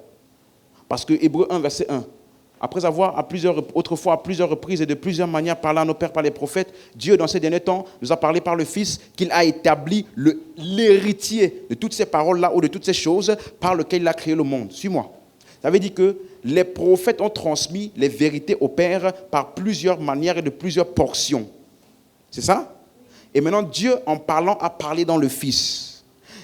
Parce que Hébreux 1, verset 1, après avoir autrefois à plusieurs reprises et de plusieurs manières parlé à nos pères par les prophètes, Dieu dans ces derniers temps nous a parlé par le Fils qu'il a établi l'héritier de toutes ces paroles-là ou de toutes ces choses par lesquelles il a créé le monde. Suis-moi. Ça veut dire que les prophètes ont transmis les vérités au Père par plusieurs manières et de plusieurs portions. C'est ça? Et maintenant, Dieu, en parlant, a parlé dans le Fils.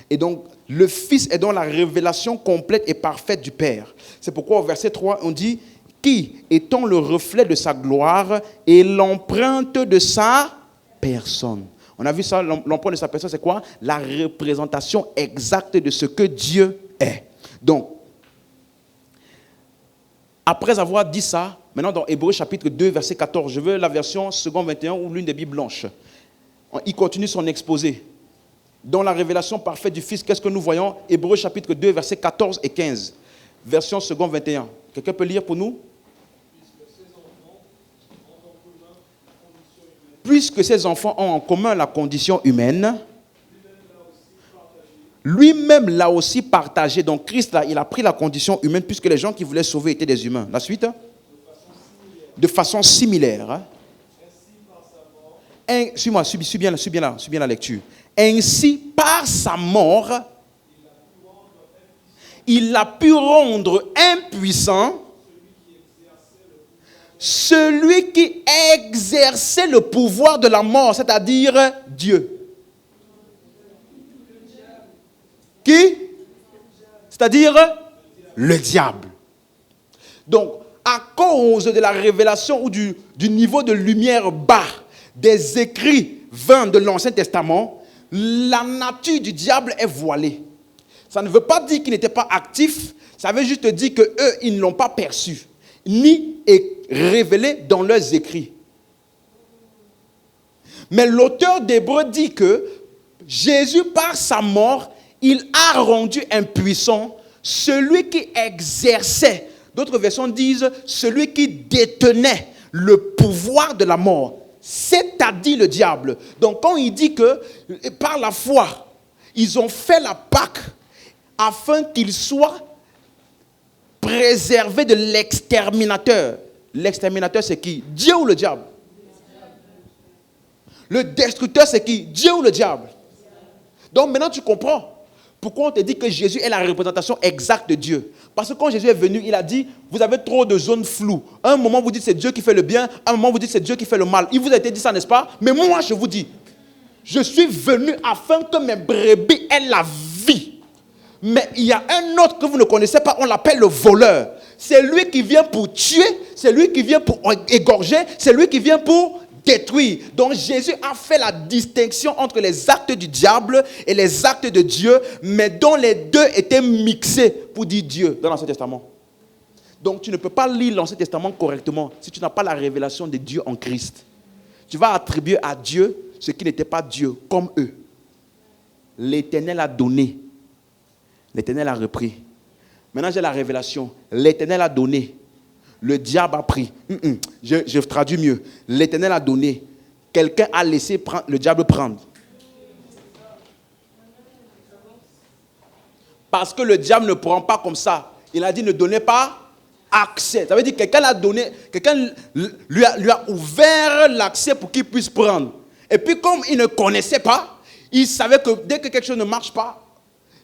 Et donc, le Fils est dans la révélation complète et parfaite du Père. C'est pourquoi au verset 3, on dit « Qui, étant le reflet de sa gloire et l'empreinte de sa personne ». On a vu ça, l'empreinte de sa personne, c'est quoi? La représentation exacte de ce que Dieu est. Donc, après avoir dit ça, maintenant dans Hébreux chapitre 2, verset 14, je veux la version seconde 21 ou l'une des Bibles blanches. Il continue son exposé. Dans la révélation parfaite du Fils, qu'est-ce que nous voyons? Hébreux chapitre 2, versets 14 et 15. Version seconde 21. Quelqu'un peut lire pour nous? Puisque ces enfants ont en commun la condition humaine, lui-même l'a aussi partagé. Donc Christ, là, il a pris la condition humaine puisque les gens qui voulaient sauver étaient des humains. La suite? De façon similaire. Suis-moi, suis bien la lecture. Ainsi, par sa mort, il a pu rendre impuissant celui qui exerçait le pouvoir de la mort, c'est-à-dire Dieu. Qui? C'est-à-dire le diable. Donc, à cause de la révélation ou du niveau de lumière bas des écrits vains de l'Ancien Testament, la nature du diable est voilée. Ça ne veut pas dire qu'il n'était pas actif, ça veut juste dire qu'eux, ils ne l'ont pas perçu, ni révélé dans leurs écrits. Mais l'auteur d'Hébreux dit que Jésus, par sa mort, il a rendu impuissant celui qui exerçait, d'autres versions disent, celui qui détenait le pouvoir de la mort, c'est-à-dire le diable. Donc quand il dit que par la foi, ils ont fait la Pâque afin qu'il soit préservé de l'exterminateur. L'exterminateur, c'est qui? Dieu ou le diable? Le destructeur, c'est qui? Dieu ou le diable? Donc maintenant tu comprends. Pourquoi on te dit que Jésus est la représentation exacte de Dieu? Parce que quand Jésus est venu, il a dit, vous avez trop de zones floues. À un moment, vous dites c'est Dieu qui fait le bien. À un moment, vous dites c'est Dieu qui fait le mal. Il vous a été dit ça, n'est-ce pas? Mais moi, je vous dis, je suis venu afin que mes brebis aient la vie. Mais il y a un autre que vous ne connaissez pas, on l'appelle le voleur. C'est lui qui vient pour tuer, c'est lui qui vient pour égorger, c'est lui qui vient pour détruire. Donc Jésus a fait la distinction entre les actes du diable et les actes de Dieu, mais dont les deux étaient mixés pour dire Dieu dans l'Ancien Testament. Donc tu ne peux pas lire l'Ancien Testament correctement si tu n'as pas la révélation de Dieu en Christ. Tu vas attribuer à Dieu ce qui n'était pas Dieu, comme eux. L'Éternel a donné, l'Éternel a repris. Maintenant j'ai la révélation. L'Éternel a donné, le diable a pris. Je traduis mieux. L'Éternel a donné, quelqu'un a laissé le diable prendre. Parce que le diable ne prend pas comme ça. Il a dit ne donnez pas accès. Ça veut dire que quelqu'un l'a donné, quelqu'un lui a ouvert l'accès pour qu'il puisse prendre. Et puis comme il ne connaissait pas, il savait que dès que quelque chose ne marche pas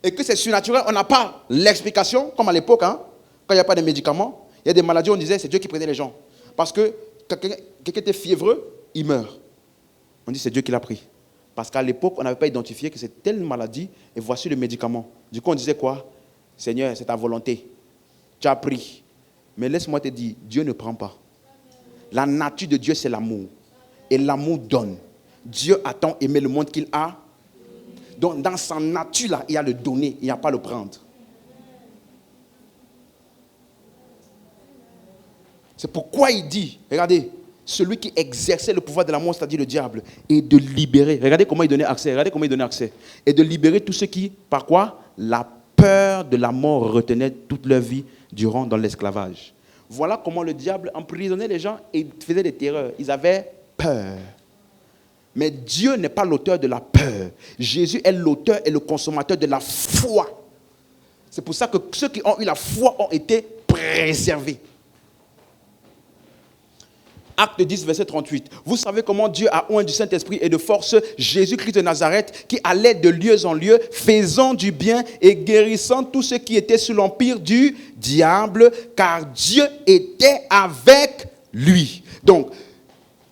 et que c'est surnaturel, on n'a pas l'explication, comme à l'époque, quand il n'y a pas de médicaments, il y a des maladies, on disait c'est Dieu qui prenait les gens. Parce que quelqu'un était fiévreux, il meurt. On dit c'est Dieu qui l'a pris. Parce qu'à l'époque, on n'avait pas identifié que c'est telle maladie et voici le médicament. Du coup, on disait quoi? Seigneur, c'est ta volonté. Tu as pris. Mais laisse-moi te dire, Dieu ne prend pas. La nature de Dieu, c'est l'amour. Et l'amour donne. Dieu a tant aimé le monde qu'il a. Donc, dans sa nature, là, il y a le donner, il n'y a pas le prendre. C'est pourquoi il dit, regardez, celui qui exerçait le pouvoir de l'amour, c'est-à-dire le diable, et de libérer. Regardez comment il donnait accès. Regardez comment il donnait accès. Et de libérer tous ceux qui, par quoi? La peur de la mort retenait toute leur vie durant dans l'esclavage. Voilà comment le diable emprisonnait les gens et faisait des terreurs. Ils avaient peur. Mais Dieu n'est pas l'auteur de la peur. Jésus est l'auteur et le consommateur de la foi. C'est pour ça que ceux qui ont eu la foi ont été préservés. Acte 10, verset 38. Vous savez comment Dieu a oint du Saint-Esprit et de force Jésus-Christ de Nazareth qui allait de lieu en lieu, faisant du bien et guérissant tous ceux qui étaient sous l'empire du diable, car Dieu était avec lui. Donc,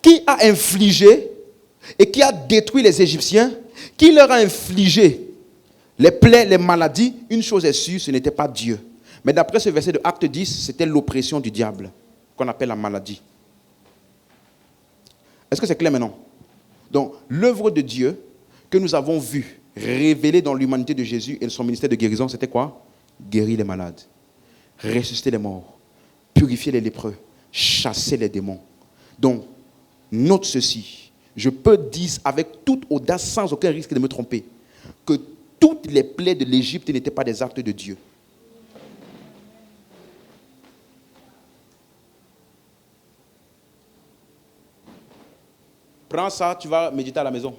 qui a infligé et qui a détruit les Égyptiens, qui leur a infligé les plaies, les maladies, une chose est sûre, ce n'était pas Dieu. Mais d'après ce verset de Acte 10, c'était l'oppression du diable, qu'on appelle la maladie. Est-ce que c'est clair maintenant? Donc, l'œuvre de Dieu que nous avons vue, révélée dans l'humanité de Jésus et son ministère de guérison, c'était quoi? Guérir les malades, ressusciter les morts, purifier les lépreux, chasser les démons. Donc, note ceci. Je peux dire avec toute audace, sans aucun risque de me tromper, que toutes les plaies de l'Égypte n'étaient pas des actes de Dieu. Prends ça, tu vas méditer à la maison.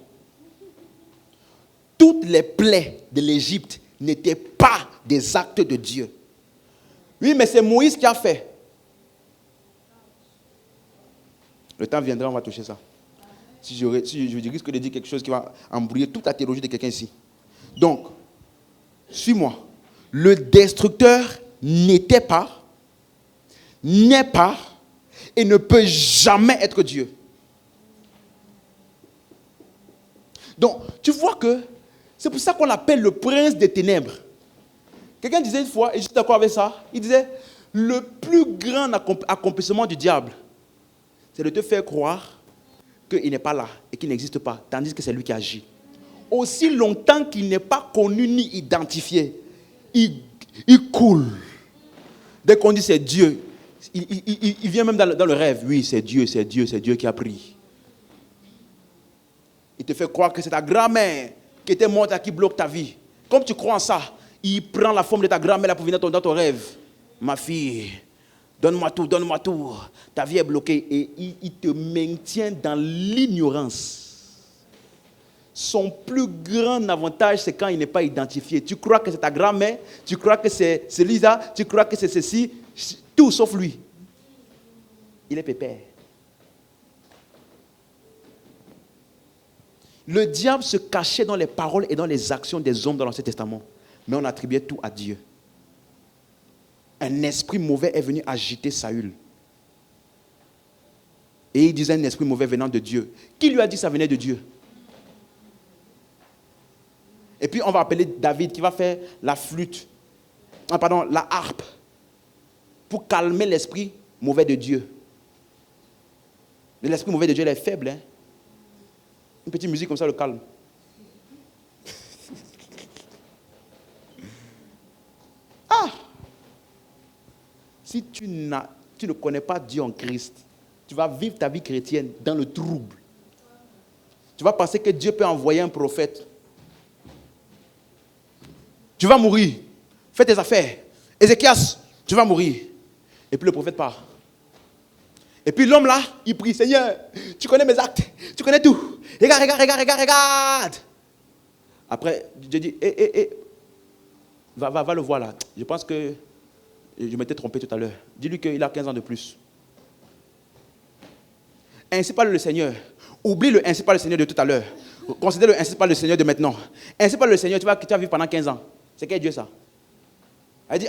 Toutes les plaies de l'Égypte n'étaient pas des actes de Dieu. Oui, mais c'est Moïse qui a fait. Le temps viendra, on va toucher ça. Si je risque de dire quelque chose qui va embrouiller toute la théologie de quelqu'un ici. Donc, suis-moi. Le destructeur n'était pas, n'est pas et ne peut jamais être Dieu. Donc, tu vois que c'est pour ça qu'on l'appelle le prince des ténèbres. Quelqu'un disait une fois, et je suis d'accord avec ça, il disait, le plus grand accomplissement du diable, c'est de te faire croire qu'il n'est pas là et qu'il n'existe pas, tandis que c'est lui qui agit. Aussi longtemps qu'il n'est pas connu ni identifié, il coule. Dès qu'on dit c'est Dieu, il vient même dans le rêve. Oui, c'est Dieu qui a pris. Il te fait croire que c'est ta grand-mère qui était morte et qui bloque ta vie. Comme tu crois en ça, il prend la forme de ta grand-mère pour venir dans ton rêve. Ma fille, donne-moi tout. Ta vie est bloquée et il te maintient dans l'ignorance. Son plus grand avantage, c'est quand il n'est pas identifié. Tu crois que c'est ta grand-mère, tu crois que c'est Lisa, tu crois que c'est ceci, tout sauf lui. Il est pépère. Le diable se cachait dans les paroles et dans les actions des hommes dans l'Ancien Testament. Mais on attribuait tout à Dieu. Un esprit mauvais est venu agiter Saül. Et il disait un esprit mauvais venant de Dieu. Qui lui a dit que ça venait de Dieu? Et puis on va appeler David qui va faire la flûte. La harpe. Pour calmer l'esprit mauvais de Dieu. Mais l'esprit mauvais de Dieu, il est faible. Hein? Une petite musique comme ça le calme. Si tu ne connais pas Dieu en Christ, tu vas vivre ta vie chrétienne dans le trouble. Tu vas penser que Dieu peut envoyer un prophète. Tu vas mourir. Fais tes affaires. Ézéchias, tu vas mourir. Et puis le prophète part. Et puis l'homme là, il prie, Seigneur, tu connais mes actes, tu connais tout. Regarde. Après, Dieu dit, va le voir là. Je pense que je m'étais trompé tout à l'heure. Dis-lui qu'il a 15 ans de plus. Ainsi parle le Seigneur. Oublie le ainsi parle le Seigneur de tout à l'heure. Considère le ainsi parle le Seigneur de maintenant. Ainsi parle le Seigneur, tu vas vivre pendant 15 ans. C'est quel Dieu ça? Elle dit,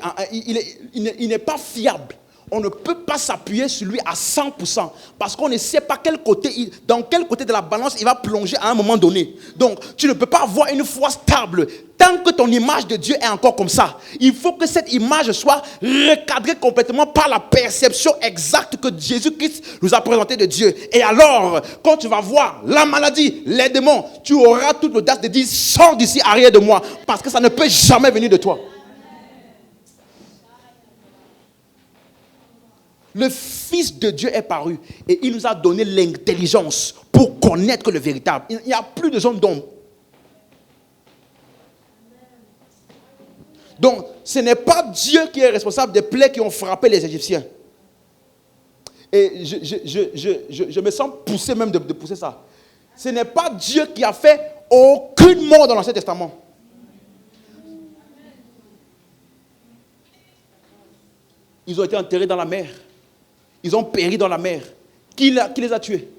il n'est pas fiable. On ne peut pas s'appuyer sur lui à 100% parce qu'on ne sait pas dans quel côté de la balance il va plonger à un moment donné. Donc, tu ne peux pas avoir une foi stable tant que ton image de Dieu est encore comme ça. Il faut que cette image soit recadrée complètement par la perception exacte que Jésus-Christ nous a présentée de Dieu. Et alors, quand tu vas voir la maladie, les démons, tu auras toute l'audace de dire, sors d'ici, arrière de moi, parce que ça ne peut jamais venir de toi. Le Fils de Dieu est paru et il nous a donné l'intelligence pour connaître le véritable. Il n'y a plus de zone d'ombre. Donc, ce n'est pas Dieu qui est responsable des plaies qui ont frappé les Égyptiens. Et je me sens poussé même de pousser ça. Ce n'est pas Dieu qui a fait aucune mort dans l'Ancien Testament. Ils ont été enterrés dans la mer. Ils ont péri dans la mer. Qui les a tués?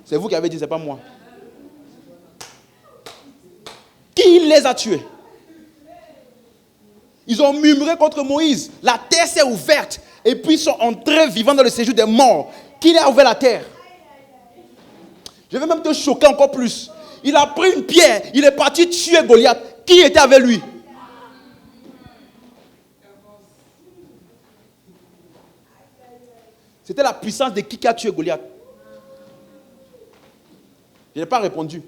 C'est vous qui avez dit, ce n'est pas moi. Qui les a tués? Ils ont murmuré contre Moïse. La terre s'est ouverte. Et puis ils sont entrés vivants dans le séjour des morts. Qui les a ouvert la terre? Je vais même te choquer encore plus. Il a pris une pierre. Il est parti tuer Goliath. Qui était avec lui? C'était la puissance de qui a tué Goliath. Je n'ai pas répondu.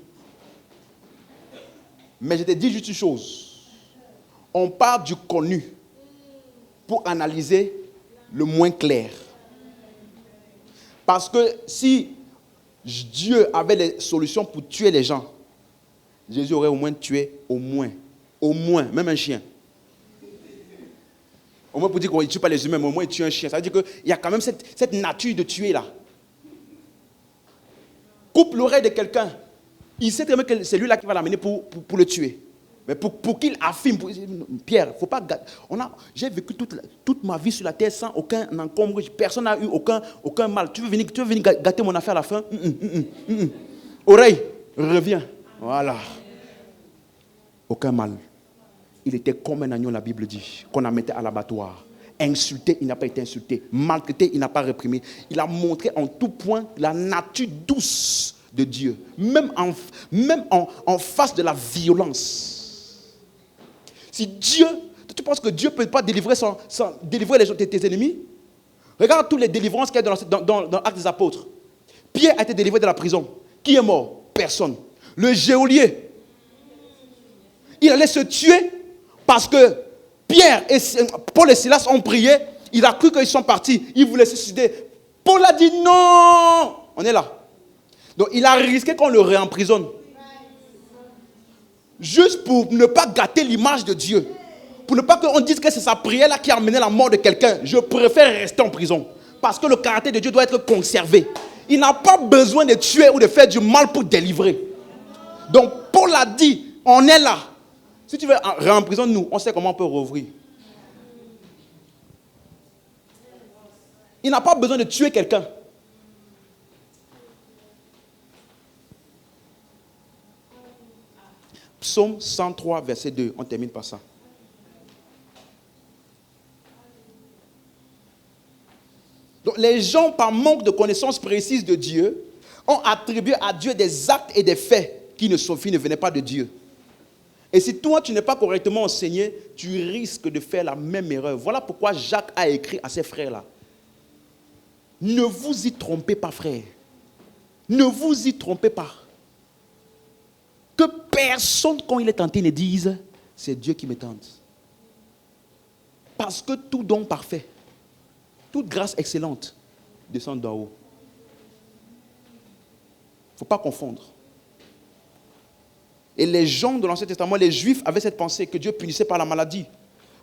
Mais je te dis juste une chose. On part du connu pour analyser le moins clair. Parce que si Dieu avait les solutions pour tuer les gens, Jésus aurait au moins tué, même un chien. Au moins pour dire qu'on ne tue pas les humains, mais au moins il tue un chien. Ça veut dire qu'il y a quand même cette nature de tuer là. Coupe l'oreille de quelqu'un. Il sait très bien que c'est lui là qui va l'amener pour le tuer. Mais pour qu'il affirme, Pierre, faut pas. J'ai vécu toute ma vie sur la terre sans aucun encombre. Personne n'a eu aucun mal. Tu veux venir gâter mon affaire à la fin? Oreille, reviens. Voilà. Aucun mal. Il était comme un agneau, la Bible dit, qu'on a mis à l'abattoir. Insulté, il n'a pas été insulté. Maltraité, il n'a pas réprimé. Il a montré en tout point la nature douce de Dieu. Même en face de la violence. Si Dieu, tu penses que Dieu ne peut pas délivrer tes ennemis? Regarde toutes les délivrances qu'il y a dans l'Acte des Apôtres. Pierre a été délivré de la prison. Qui est mort? Personne. Le geôlier, il allait se tuer parce que Paul et Silas ont prié. Il a cru qu'ils sont partis. Ils voulaient se suicider. Paul a dit non. On est là. Donc il a risqué qu'on le réemprisonne. Juste pour ne pas gâter l'image de Dieu. Pour ne pas qu'on dise que c'est sa prière là qui a amené la mort de quelqu'un. Je préfère rester en prison. Parce que le caractère de Dieu doit être conservé. Il n'a pas besoin de tuer ou de faire du mal pour délivrer. Donc Paul a dit, on est là. Si tu veux réemprisonner-nous, on sait comment on peut rouvrir. Il n'a pas besoin de tuer quelqu'un. Psaume 103, verset 2. On termine par ça. Donc, les gens, par manque de connaissances précises de Dieu, ont attribué à Dieu des actes et des faits qui ne venaient pas de Dieu. Et si toi, tu n'es pas correctement enseigné, tu risques de faire la même erreur. Voilà pourquoi Jacques a écrit à ses frères-là. Ne vous y trompez pas, frères. Ne vous y trompez pas. Que personne, quand il est tenté, ne dise, c'est Dieu qui me tente. Parce que tout don parfait, toute grâce excellente descend d'en haut. Il ne faut pas confondre. Et les gens de l'Ancien Testament, les Juifs, avaient cette pensée que Dieu punissait par la maladie.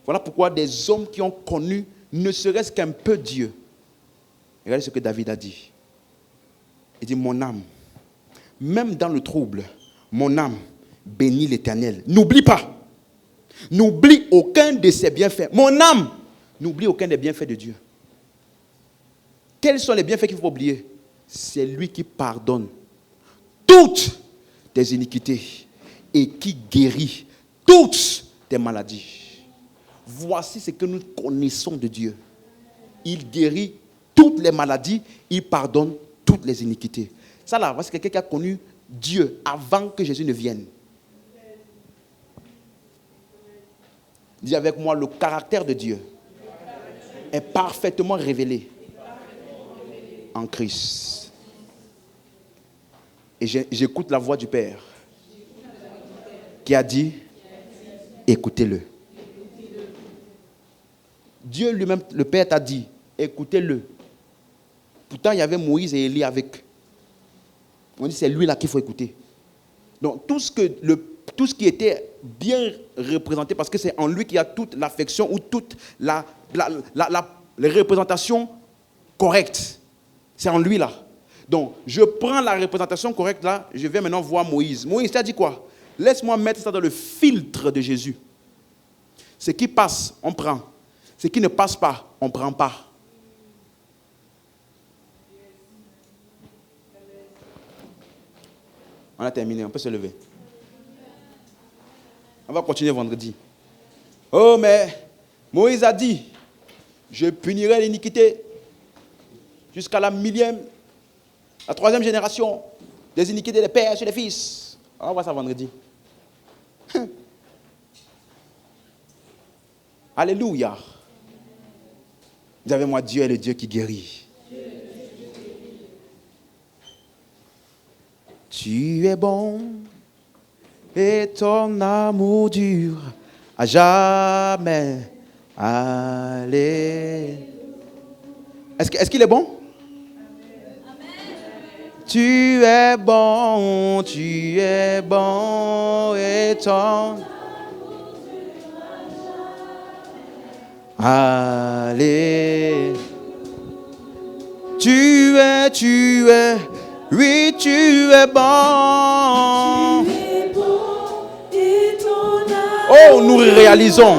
Voilà pourquoi des hommes qui ont connu ne serait-ce qu'un peu Dieu. Regardez ce que David a dit. Il dit, mon âme, même dans le trouble, mon âme bénit l'Éternel. N'oublie pas. N'oublie aucun de ses bienfaits. Mon âme, n'oublie aucun des bienfaits de Dieu. Quels sont les bienfaits qu'il faut oublier? C'est lui qui pardonne toutes tes iniquités et qui guérit toutes tes maladies. Voici ce que nous connaissons de Dieu. Il guérit toutes les maladies, il pardonne toutes les iniquités. Ça là, voici quelqu'un qui a connu Dieu avant que Jésus ne vienne. Dis avec moi, le caractère de Dieu est parfaitement révélé en Christ. Et j'écoute la voix du Père qui a dit, écoutez-le. Dieu lui-même, le Père t'a dit, écoutez-le. Pourtant, il y avait Moïse et Élie avec. On dit, c'est lui là qu'il faut écouter. Donc, tout ce qui était bien représenté, parce que c'est en lui qu'il y a toute l'affection ou toute les représentations correctes. C'est en lui là. Donc, je prends la représentation correcte là, je vais maintenant voir Moïse. Moïse, tu as dit quoi? Laisse-moi mettre ça dans le filtre de Jésus. Ce qui passe, on prend. Ce qui ne passe pas, on ne prend pas. On a terminé, on peut se lever. On va continuer vendredi. Oh, mais Moïse a dit, je punirai l'iniquité jusqu'à la 1000e, la 3e génération des iniquités des pères sur les fils. On va voir ça vendredi. Alléluia. Vous avez moi, Dieu est le Dieu qui guérit. Tu es bon et ton amour dure à jamais. Allez. Est-ce qu'il est bon? Tu es bon et ton allez. Tu es, oui, tu es bon. Oh, nous réalisons.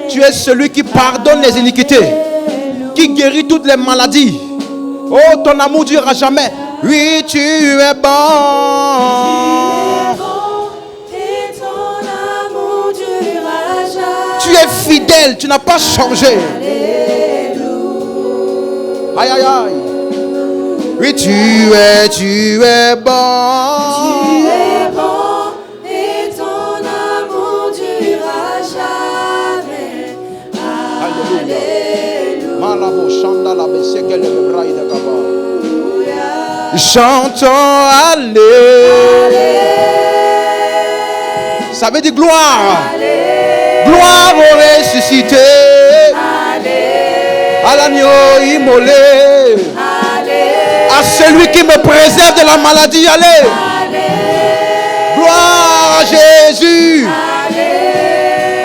Tu es celui qui pardonne les iniquités, qui guérit toutes les maladies. Oh, ton amour durera jamais. Oui, tu es bon. Tu es fidèle, tu n'as pas changé. Aïe, aïe, aïe. Oui, tu es bon. Tu es bon et ton amour durera jamais. Alléluia. Chantons allez. Ça veut dire gloire. Gloire au ressuscité. À l'agneau immolé. À celui qui me préserve de la maladie. Allez. Gloire à Jésus.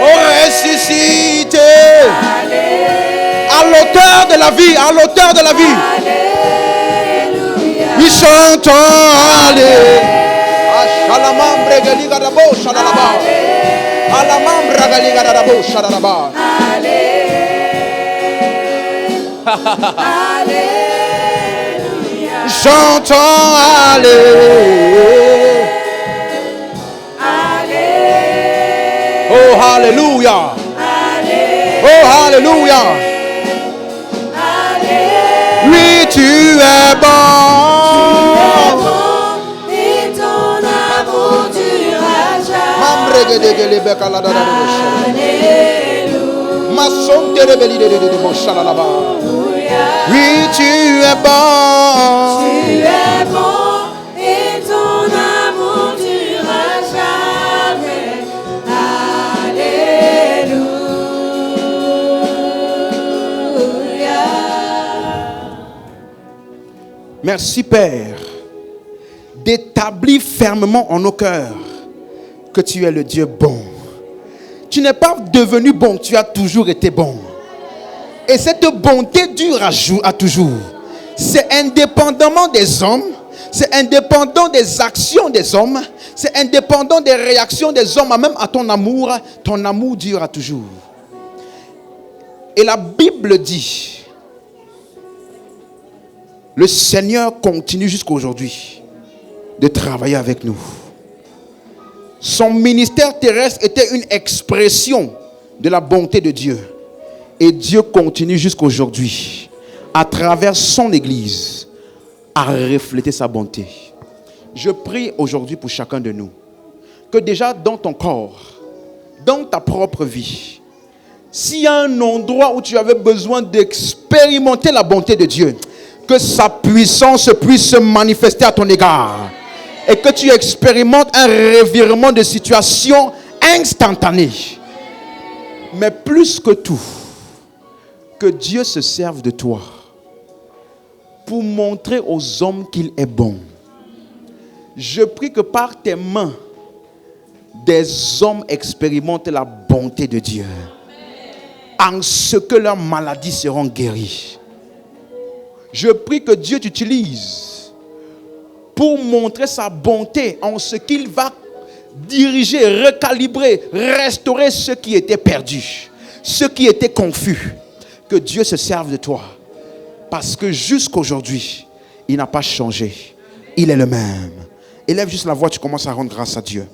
Au ressuscité. À l'auteur de la vie. À l'auteur de la vie. Nous chantons allez. Shalamam bregaliga dabo shadalaba. Alamam bregaliga dabo shadalaba. Alléluia. Chantons allez. Alléluia. Oh, Alléluia. Oui, tu es bon. Et ton amour durera jamais. Oui, tu es bon. Tu es bon et ton amour durera jamais. Alléluia. Merci Père d'établir fermement en nos cœurs que tu es le Dieu bon. Tu n'es pas devenu bon, tu as toujours été bon. Et cette bonté dure à toujours. C'est indépendamment des hommes, c'est indépendant des actions des hommes, c'est indépendant des réactions des hommes, même à ton amour dure à toujours. Et la Bible dit, le Seigneur continue jusqu'à aujourd'hui de travailler avec nous. Son ministère terrestre était une expression de la bonté de Dieu. Et Dieu continue jusqu'à aujourd'hui, à travers son Église, à refléter sa bonté. Je prie aujourd'hui pour chacun de nous, que déjà dans ton corps, dans ta propre vie, s'il y a un endroit où tu avais besoin d'expérimenter la bonté de Dieu, que sa puissance puisse se manifester à ton égard. Et que tu expérimentes un revirement de situation instantané. Mais plus que tout, que Dieu se serve de toi pour montrer aux hommes qu'il est bon. Je prie que par tes mains, des hommes expérimentent la bonté de Dieu. En ce que leurs maladies seront guéries. Je prie que Dieu t'utilise pour montrer sa bonté en ce qu'il va diriger, recalibrer, restaurer ce qui était perdu, ce qui était confus. Que Dieu se serve de toi. Parce que jusqu'à aujourd'hui, il n'a pas changé. Il est le même. Élève juste la voix, tu commences à rendre grâce à Dieu.